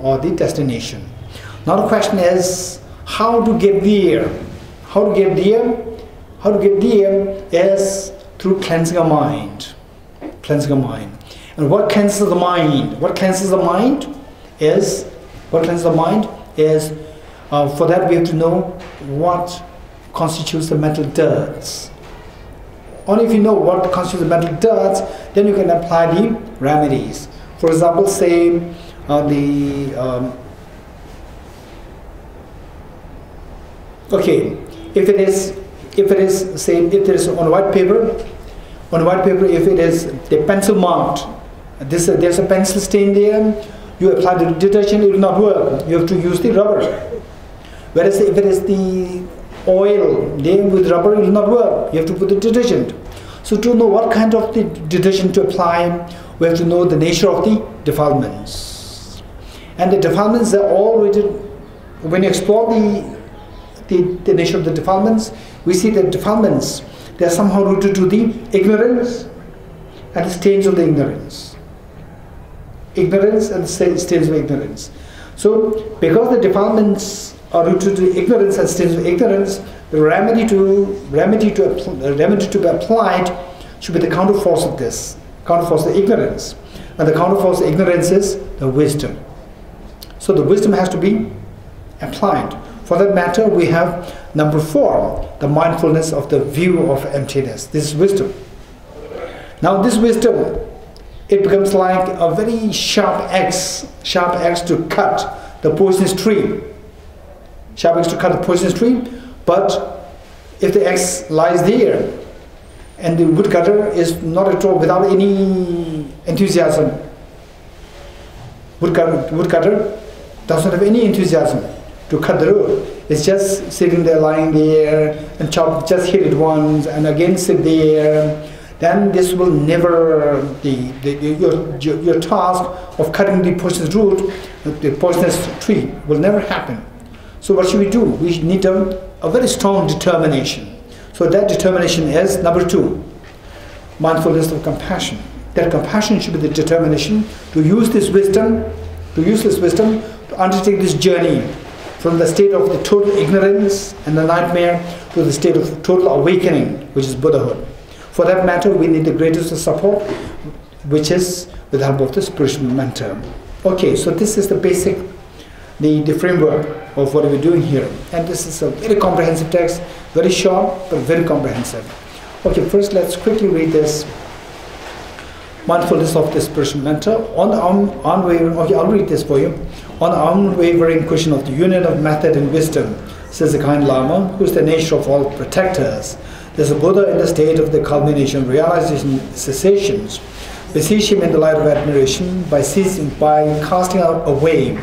or the destination. Now the question is, how to get there? How to get there is through cleansing our mind. And what cleanses the mind? For that we have to know what constitutes the mental dirts. Only if you know what constitutes the mental dirts, then you can apply the remedies. For example, say if it is on white paper, if it is the pencil marked, there's a pencil stain there, you apply the detergent, it will not work. You have to use the rubber. Whereas if it is the oil there with rubber, it will not work. You have to put the detergent. So to know what kind of the detergent to apply, we have to know the nature of the defilements. And the defilements are all rated, when you explore the nature of the defilements, we see that defilements, they are somehow rooted to the ignorance and the stains of the ignorance. Ignorance and the stains of ignorance. So, because the defilements are rooted to ignorance and stains of ignorance, the remedy to be applied should be the counterforce of this. Counterforce of ignorance. And the counterforce of ignorance is the wisdom. So the wisdom has to be applied. For that matter, we have number 4, the mindfulness of the view of emptiness. This is wisdom. Now this wisdom, it becomes like a very sharp axe to cut the poisonous tree. Sharp axe to cut the poisonous tree, but if the axe lies there and the woodcutter is not at all without any enthusiasm, woodcutter does not have any enthusiasm to cut the wood. It's just sitting there, lying there, and chop, just hit it once and again sit there. Then this will never, your task of cutting the poisonous root, the poisonous tree, will never happen. So what should we do? We need a very strong determination. So that determination is number 2, mindfulness of compassion. That compassion should be the determination to use this wisdom, to undertake this journey from the state of the total ignorance and the nightmare to the state of total awakening, which is Buddhahood. For that matter, we need the greatest support, which is with the help of the spiritual mentor. Okay, so this is the basic, the framework of what we're doing here. And this is a very comprehensive text, very short, but very comprehensive. Okay, first let's quickly read this. Mindfulness of the spiritual mentor. Okay, I'll read this for you. On the unwavering question of the union of method and wisdom, says the kind Lama, who is the nature of all protectors, there's a Buddha in the state of the culmination, realization, cessations. Beseech him in the light of admiration by casting away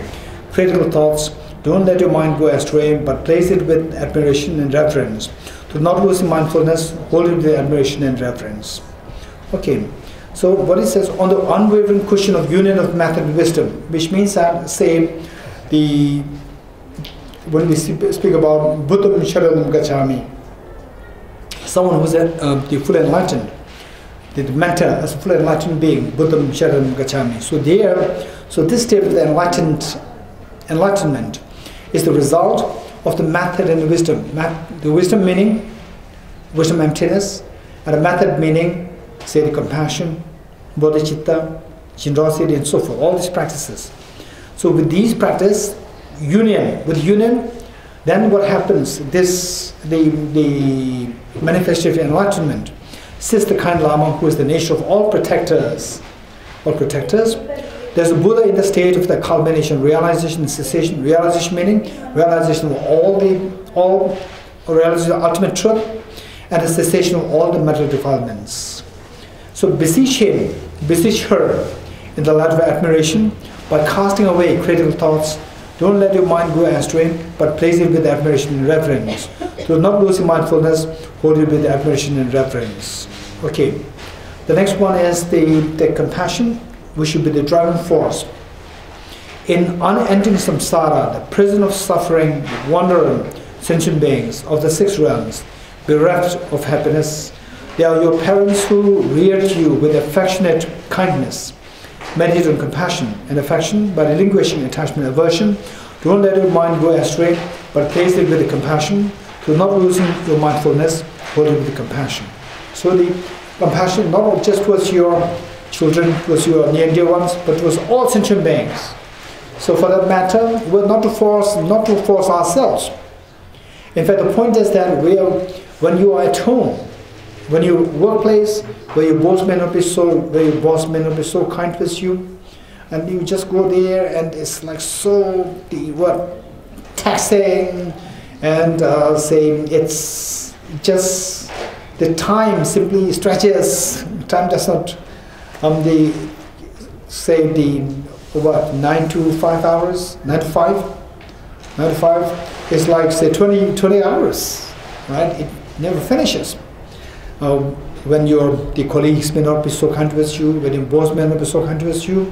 critical thoughts. Don't let your mind go astray, but place it with admiration and reverence. Do not lose mindfulness, hold it with admiration and reverence. Okay, so what it says on the unwavering question of union of method and wisdom, which means that, say, when we speak about Buddham Sharanam Gacchami, someone who's the full enlightened, the mentor as a full enlightened being, Buddham Sharanam Gacchami. So this state of the enlightenment is the result of the method and the wisdom. The wisdom meaning wisdom emptiness, and the method meaning, say, the compassion, bodhicitta, generosity, and so forth. All these practices. So with these practice, with union, then what happens? The manifestation of enlightenment, says the kind Lama, who is the nature of all protectors. There's a Buddha in the state of the culmination, realization and cessation. Realization meaning realization of realization of ultimate truth, and the cessation of all the material defilements. So beseech her in the light of admiration by casting away critical thoughts. Don't let your mind go astray, but place it with admiration and reverence. Do not lose your mindfulness, hold it with admiration and reverence. Okay, the next one is the compassion, which should be the driving force. In unending samsara, the prison of suffering, wandering sentient beings of the 6 realms, bereft of happiness, they are your parents who reared you with affectionate kindness. Meditate on compassion and affection by relinquishing attachment and aversion. Don't let your mind go astray, but place it with the compassion. Do not losing your mindfulness, hold it with the compassion. So the compassion not just towards your children, towards your near and dear ones, but towards all sentient beings. So for that matter, we're not to force ourselves. In fact, the point is that when you are at home, when your workplace, where your boss may not be so kind with you, and you just go there and it's like so taxing, and saying it's just the time simply stretches. Time does not 9 to 5 hours, 9 to 5 is like say 20 hours, right? It never finishes. When the colleagues may not be so kind with you, when your boss may not be so kind with you,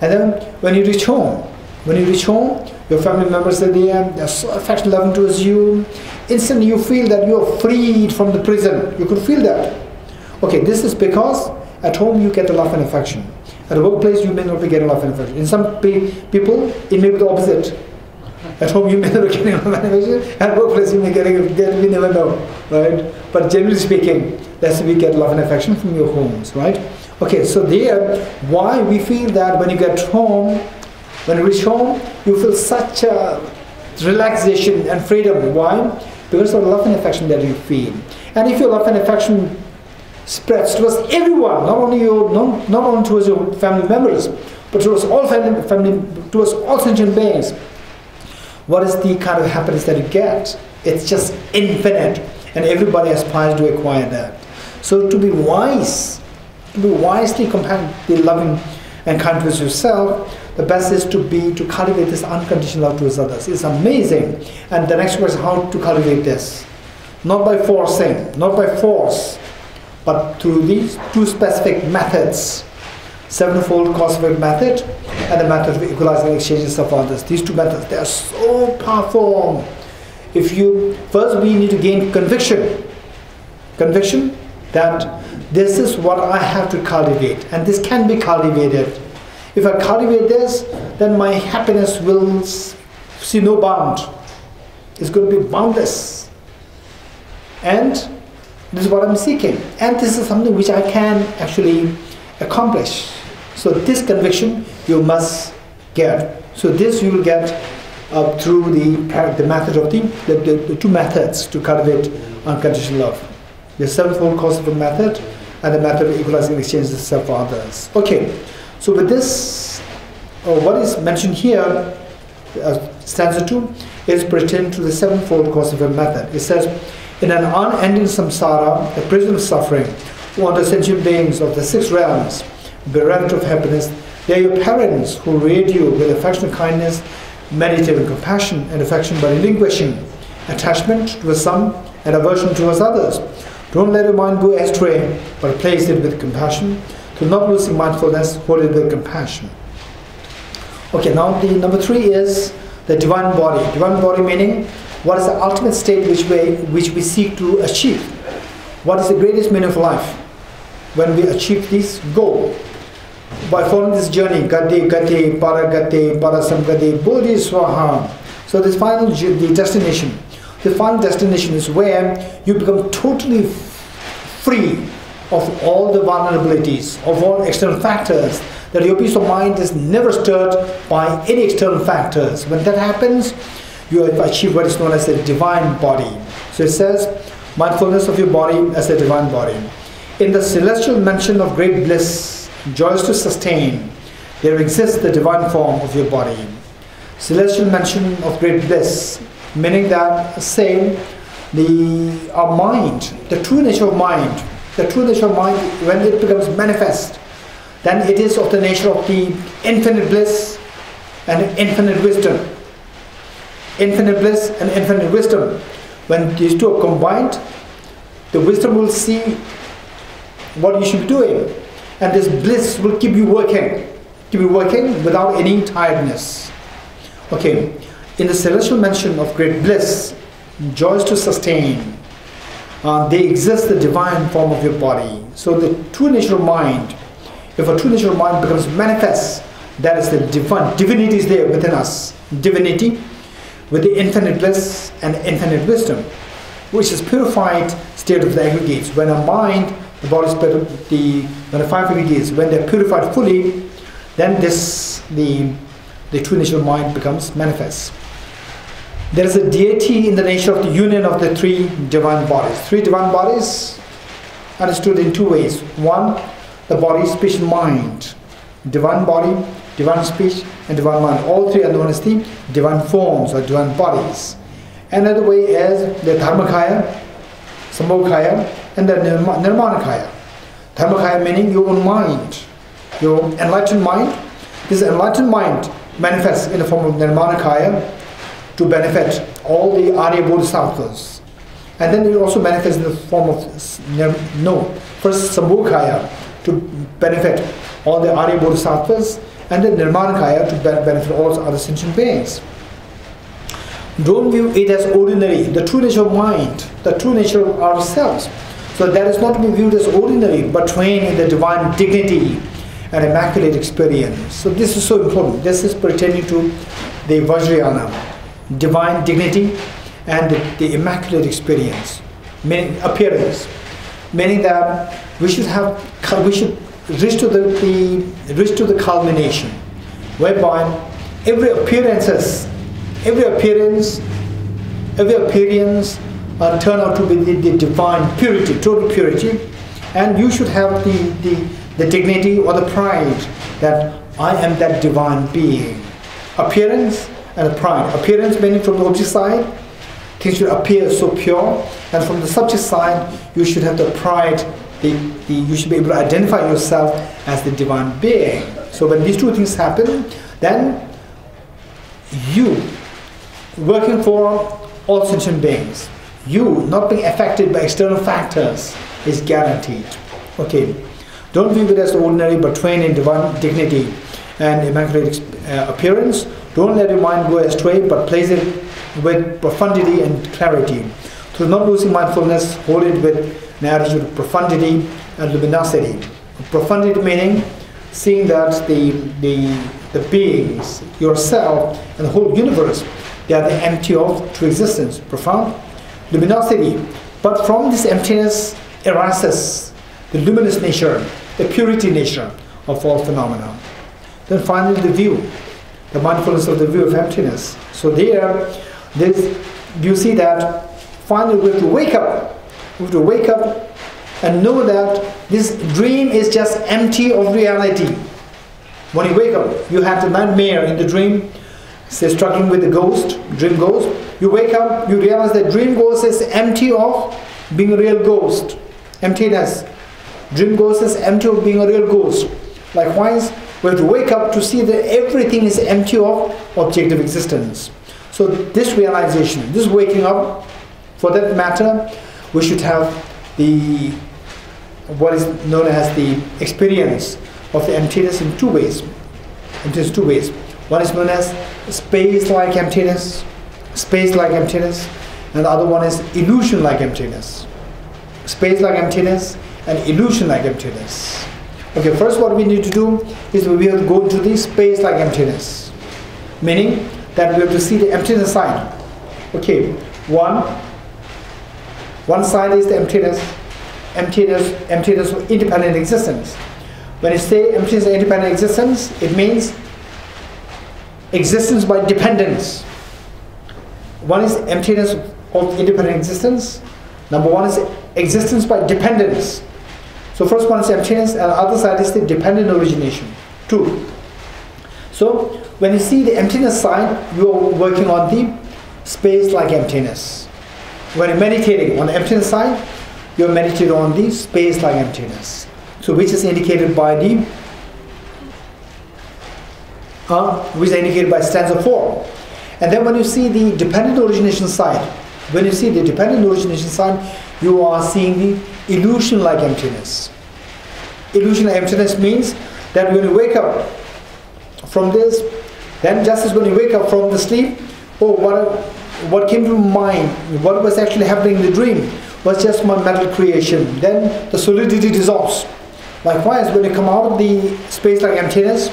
and then when you reach home, When you reach home, your family members are there, they're so affectionate, loving towards you. Instantly you feel that you are freed from the prison. You could feel that. Okay, this is because at home you get the love and affection. At the workplace you may not be getting love and affection. In some people, it may be the opposite. At home you may not be getting love and affection. At workplace you may get, we never know, right? But generally speaking, that's we get love and affection from your homes, right? Okay, so there, why we feel that when you get home, when you reach home, you feel such a relaxation and freedom. Why? Because of the love and affection that you feel. And if your love and affection spreads towards everyone, not only towards your family members, but towards all towards all sentient beings, what is the kind of happiness that you get? It's just infinite, and everybody aspires to acquire that. So to be wise, to be wisely compassionate, loving and kind towards yourself, the best is to cultivate this unconditional love towards others. It's amazing. And the next question is how to cultivate this. Not by forcing, not by force, but through these two specific methods. Sevenfold cause-effect method and the method of equalizing exchanges of others. These two methods, they are so powerful. First we need to gain conviction. Conviction that this is what I have to cultivate, and this can be cultivated. If I cultivate this, then my happiness will see no bound. It's going to be boundless. And this is what I'm seeking. And this is something which I can actually accomplish. So this conviction you must get. So this you will get through the method of the two methods to cultivate unconditional love. The sevenfold cause-effect method and the method of equalizing exchanges of others. Okay, so with this, what is mentioned here, stanza 2, is pertaining to the sevenfold cause-effect method. It says, in an unending samsara, a prison of suffering, one of the sentient beings of the six realms, bereft of happiness, they are your parents who reared you with affectionate kindness, meditative compassion and affection by relinquishing attachment towards some and aversion towards others. Don't let your mind go astray, but place it with compassion. To not losing mindfulness, hold it with compassion. Okay, now the number 3 is the divine body. Divine body meaning, what is the ultimate state which we seek to achieve? What is the greatest meaning of life? When we achieve this goal, by following this journey, gati, gati, paragati, parasamgati, bodhi swaha. So this final destination. The final destination is where you become totally free of all the vulnerabilities, of all external factors, that your peace of mind is never stirred by any external factors. When that happens, you have achieved what is known as a divine body. So it says, mindfulness of your body as a divine body. In the celestial mansion of great bliss, joys to sustain, there exists the divine form of your body. Celestial mansion of great bliss, meaning that, say, our mind, the true nature of mind, when it becomes manifest, then it is of the nature of the infinite bliss and infinite wisdom. Infinite bliss and infinite wisdom. When these two are combined, the wisdom will see what you should be doing, and this bliss will keep you working without any tiredness. Okay. In the celestial mansion of great bliss, joys to sustain, they exist the divine form of your body. So the true nature of mind, if a true nature of mind becomes manifest, that is the divinity is there within us. Divinity with the infinite bliss and infinite wisdom, which is purified state of the aggregates. When a mind, the body's when the 5 aggregates, when they're purified fully, then the true nature of mind becomes manifest. There is a deity in the nature of the union of the 3 divine bodies. 3 divine bodies understood in 2 ways. One, the body, speech and mind. Divine body, divine speech and divine mind. All 3 are known as the divine forms or divine bodies. Another way is the Dharmakaya, Sambhogakaya and the Nirmanakaya. Dharmakaya meaning your own mind, your enlightened mind. This enlightened mind manifests in the form of Nirmanakaya to benefit all the Arya Bodhisattvas. And then it also manifests in the form of first Sambhogakaya to benefit all the Arya Bodhisattvas, and the Nirmanakaya to benefit all other sentient beings. Don't view it as ordinary, the true nature of mind, the true nature of ourselves. So that is not to be viewed as ordinary, but trained in the divine dignity and immaculate experience. So this is so important. This is pertaining to the Vajrayana, divine dignity and the immaculate experience, meaning appearance, meaning that we should reach to the culmination, whereby every appearance turn out to be the divine purity, total purity, and you should have the dignity or the pride that I am that divine being. Appearance and pride. Appearance meaning from the object side, things should appear so pure, and from the subject side, you should have the pride. You should be able to identify yourself as the divine being. So when these two things happen, then you, working for all sentient beings, you not being affected by external factors is guaranteed. Okay, don't view it as ordinary, but train in divine dignity and immaculate appearance. Don't let your mind go astray, but place it with profundity and clarity. Through not losing mindfulness, hold it with an attitude of profundity and luminosity. Profundity meaning seeing that the beings, yourself, and the whole universe, they are the empty of true existence. Profound luminosity. But from this emptiness arises the luminous nature, the purity nature of all phenomena. Then finally the view, the mindfulness of the view of emptiness. So you see that finally we have to wake up. We have to wake up and know that this dream is just empty of reality. When you wake up, you have the nightmare in the dream, say struggling with the ghost, dream ghost. You wake up, you realize that dream ghost is empty of being a real ghost. Emptiness. Dream ghost is empty of being a real ghost. Likewise, we have to wake up to see that everything is empty of objective existence. So this realization, this waking up, for that matter, we should have what is known as the experience of the emptiness in two ways. Emptiness two ways. One is known as space-like emptiness, and the other one is illusion-like emptiness. Space-like emptiness and illusion-like emptiness. Okay, first what we need to do is we have to go into the space-like emptiness, meaning that we have to see the emptiness side. Okay, one side is the emptiness of independent existence. When you say emptiness of independent existence, it means existence by dependence. One is emptiness of independent existence. Number one is existence by dependence. So first one is emptiness, and the other side is the dependent origination. Two. So when you see the emptiness side, you are working on the space-like emptiness. When you're meditating on the emptiness side, you're meditating on the space-like emptiness. So which is indicated by stanza 4. And then when you see the dependent origination side, you are seeing the illusion-like emptiness. Illusion-like emptiness means that when you wake up from this, then just as when you wake up from the sleep, what came to mind, what was actually happening in the dream was just my mental creation. Then the solidity dissolves. Likewise, when you come out of the space-like emptiness,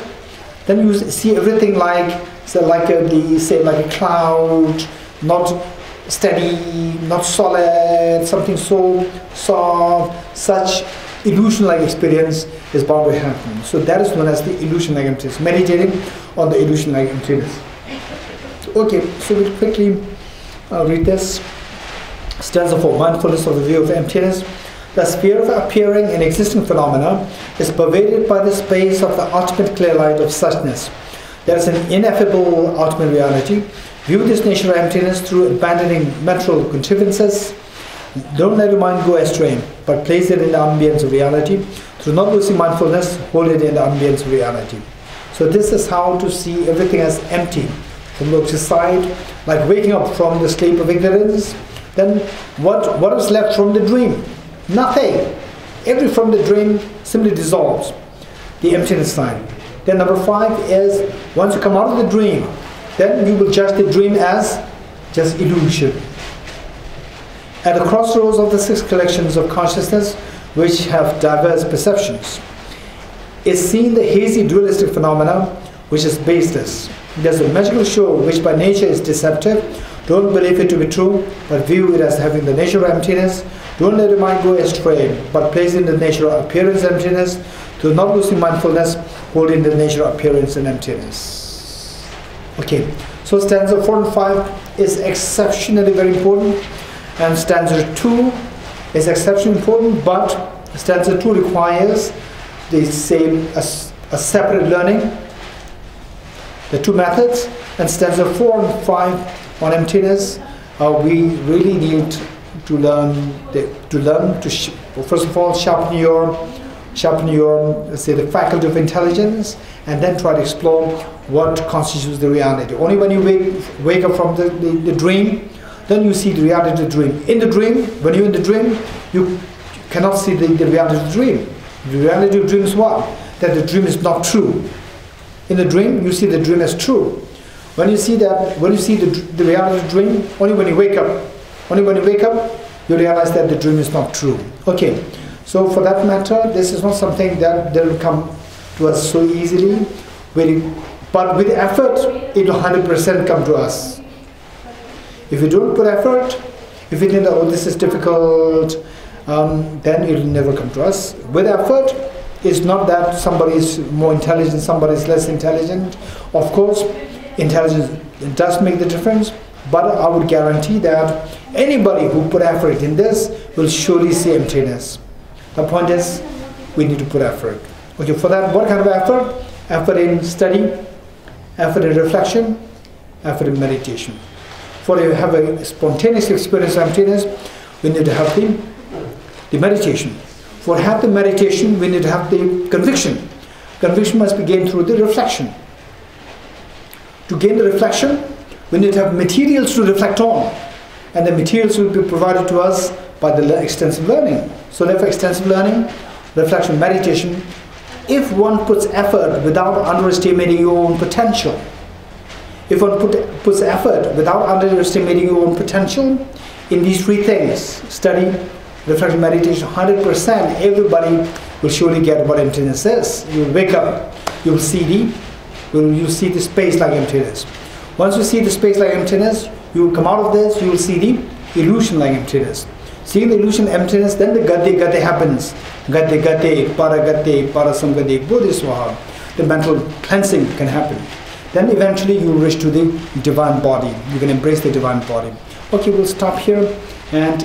then you see everything like a cloud, not steady, not solid, something so soft. Such illusion-like experience is bound to happen. So that is known as the illusion-like emptiness. Meditating on the illusion-like emptiness. Okay, so we'll quickly read this. Stanza 4, mindfulness of the view of emptiness. The sphere of appearing and existing phenomena is pervaded by the space of the ultimate clear light of suchness. There is an ineffable ultimate reality. View this nature of emptiness through abandoning mental contrivances. Don't let your mind go astray, but place it in the ambience of reality. Through not losing mindfulness, hold it in the ambience of reality. So this is how to see everything as empty. From the opposite side, like waking up from the sleep of ignorance, then what is left from the dream? Nothing. Every from the dream simply dissolves. The emptiness side. Then number 5 is, once you come out of the dream, then you will judge the dream as just illusion. At the crossroads of the 6 collections of consciousness, which have diverse perceptions, is seen the hazy dualistic phenomena which is baseless. There's a magical show which by nature is deceptive. Don't believe it to be true, but view it as having the nature of emptiness. Don't let your mind go astray, but place it in the nature of appearance and emptiness. Do not losing mindfulness, hold in the nature of appearance and emptiness. Okay, so stanza 4 and 5 is exceptionally very important, and stanza 2 is exceptionally important, but stanza 2 requires the same as a separate learning, the 2 methods, and stanza 4 and 5 on emptiness. We really need to learn first of all sharpen your say the faculty of intelligence, and then try to explore what constitutes the reality. Only when you wake up from the dream, then you see the reality of the dream. In the dream, when you're in the dream, you cannot see the reality of the dream. The reality of the dream is what? That the dream is not true. In the dream, you see the dream as true. When you see the reality of the dream, only when you wake up. Only when you wake up, you realize that the dream is not true. Okay, so for that matter, this is not something that will come to us so easily. But with effort, it will 100% come to us. If you don't put effort, if you think that, oh, this is difficult, then it will never come to us. With effort, it's not that somebody is more intelligent, somebody is less intelligent. Of course, intelligence does make the difference, but I would guarantee that anybody who put effort in this will surely see emptiness. The point is, we need to put effort. Okay, for that, what kind of effort? Effort in study, effort in reflection, effort in meditation. For you have a spontaneous experience of emptiness, we need to have the meditation. For have the meditation, we need to have the conviction. Conviction must be gained through the reflection. To gain the reflection, we need to have materials to reflect on, and the materials will be provided to us by the extensive learning. So therefore, extensive learning, reflection, meditation, if one puts effort without underestimating your own potential, if one puts effort without underestimating your own potential in these 3 things, study, reflection, meditation, 100%, everybody will surely get what emptiness is. You will wake up, you will see the space like emptiness. Once you see the space like emptiness, you will come out of this, you will see the illusion like emptiness. Seeing the illusion emptiness, then the gate happens. Gate, paragate, parasamgate, bodhisvaha. The mental cleansing can happen. Then eventually you will reach to the divine body. You can embrace the divine body. Okay, we'll stop here. And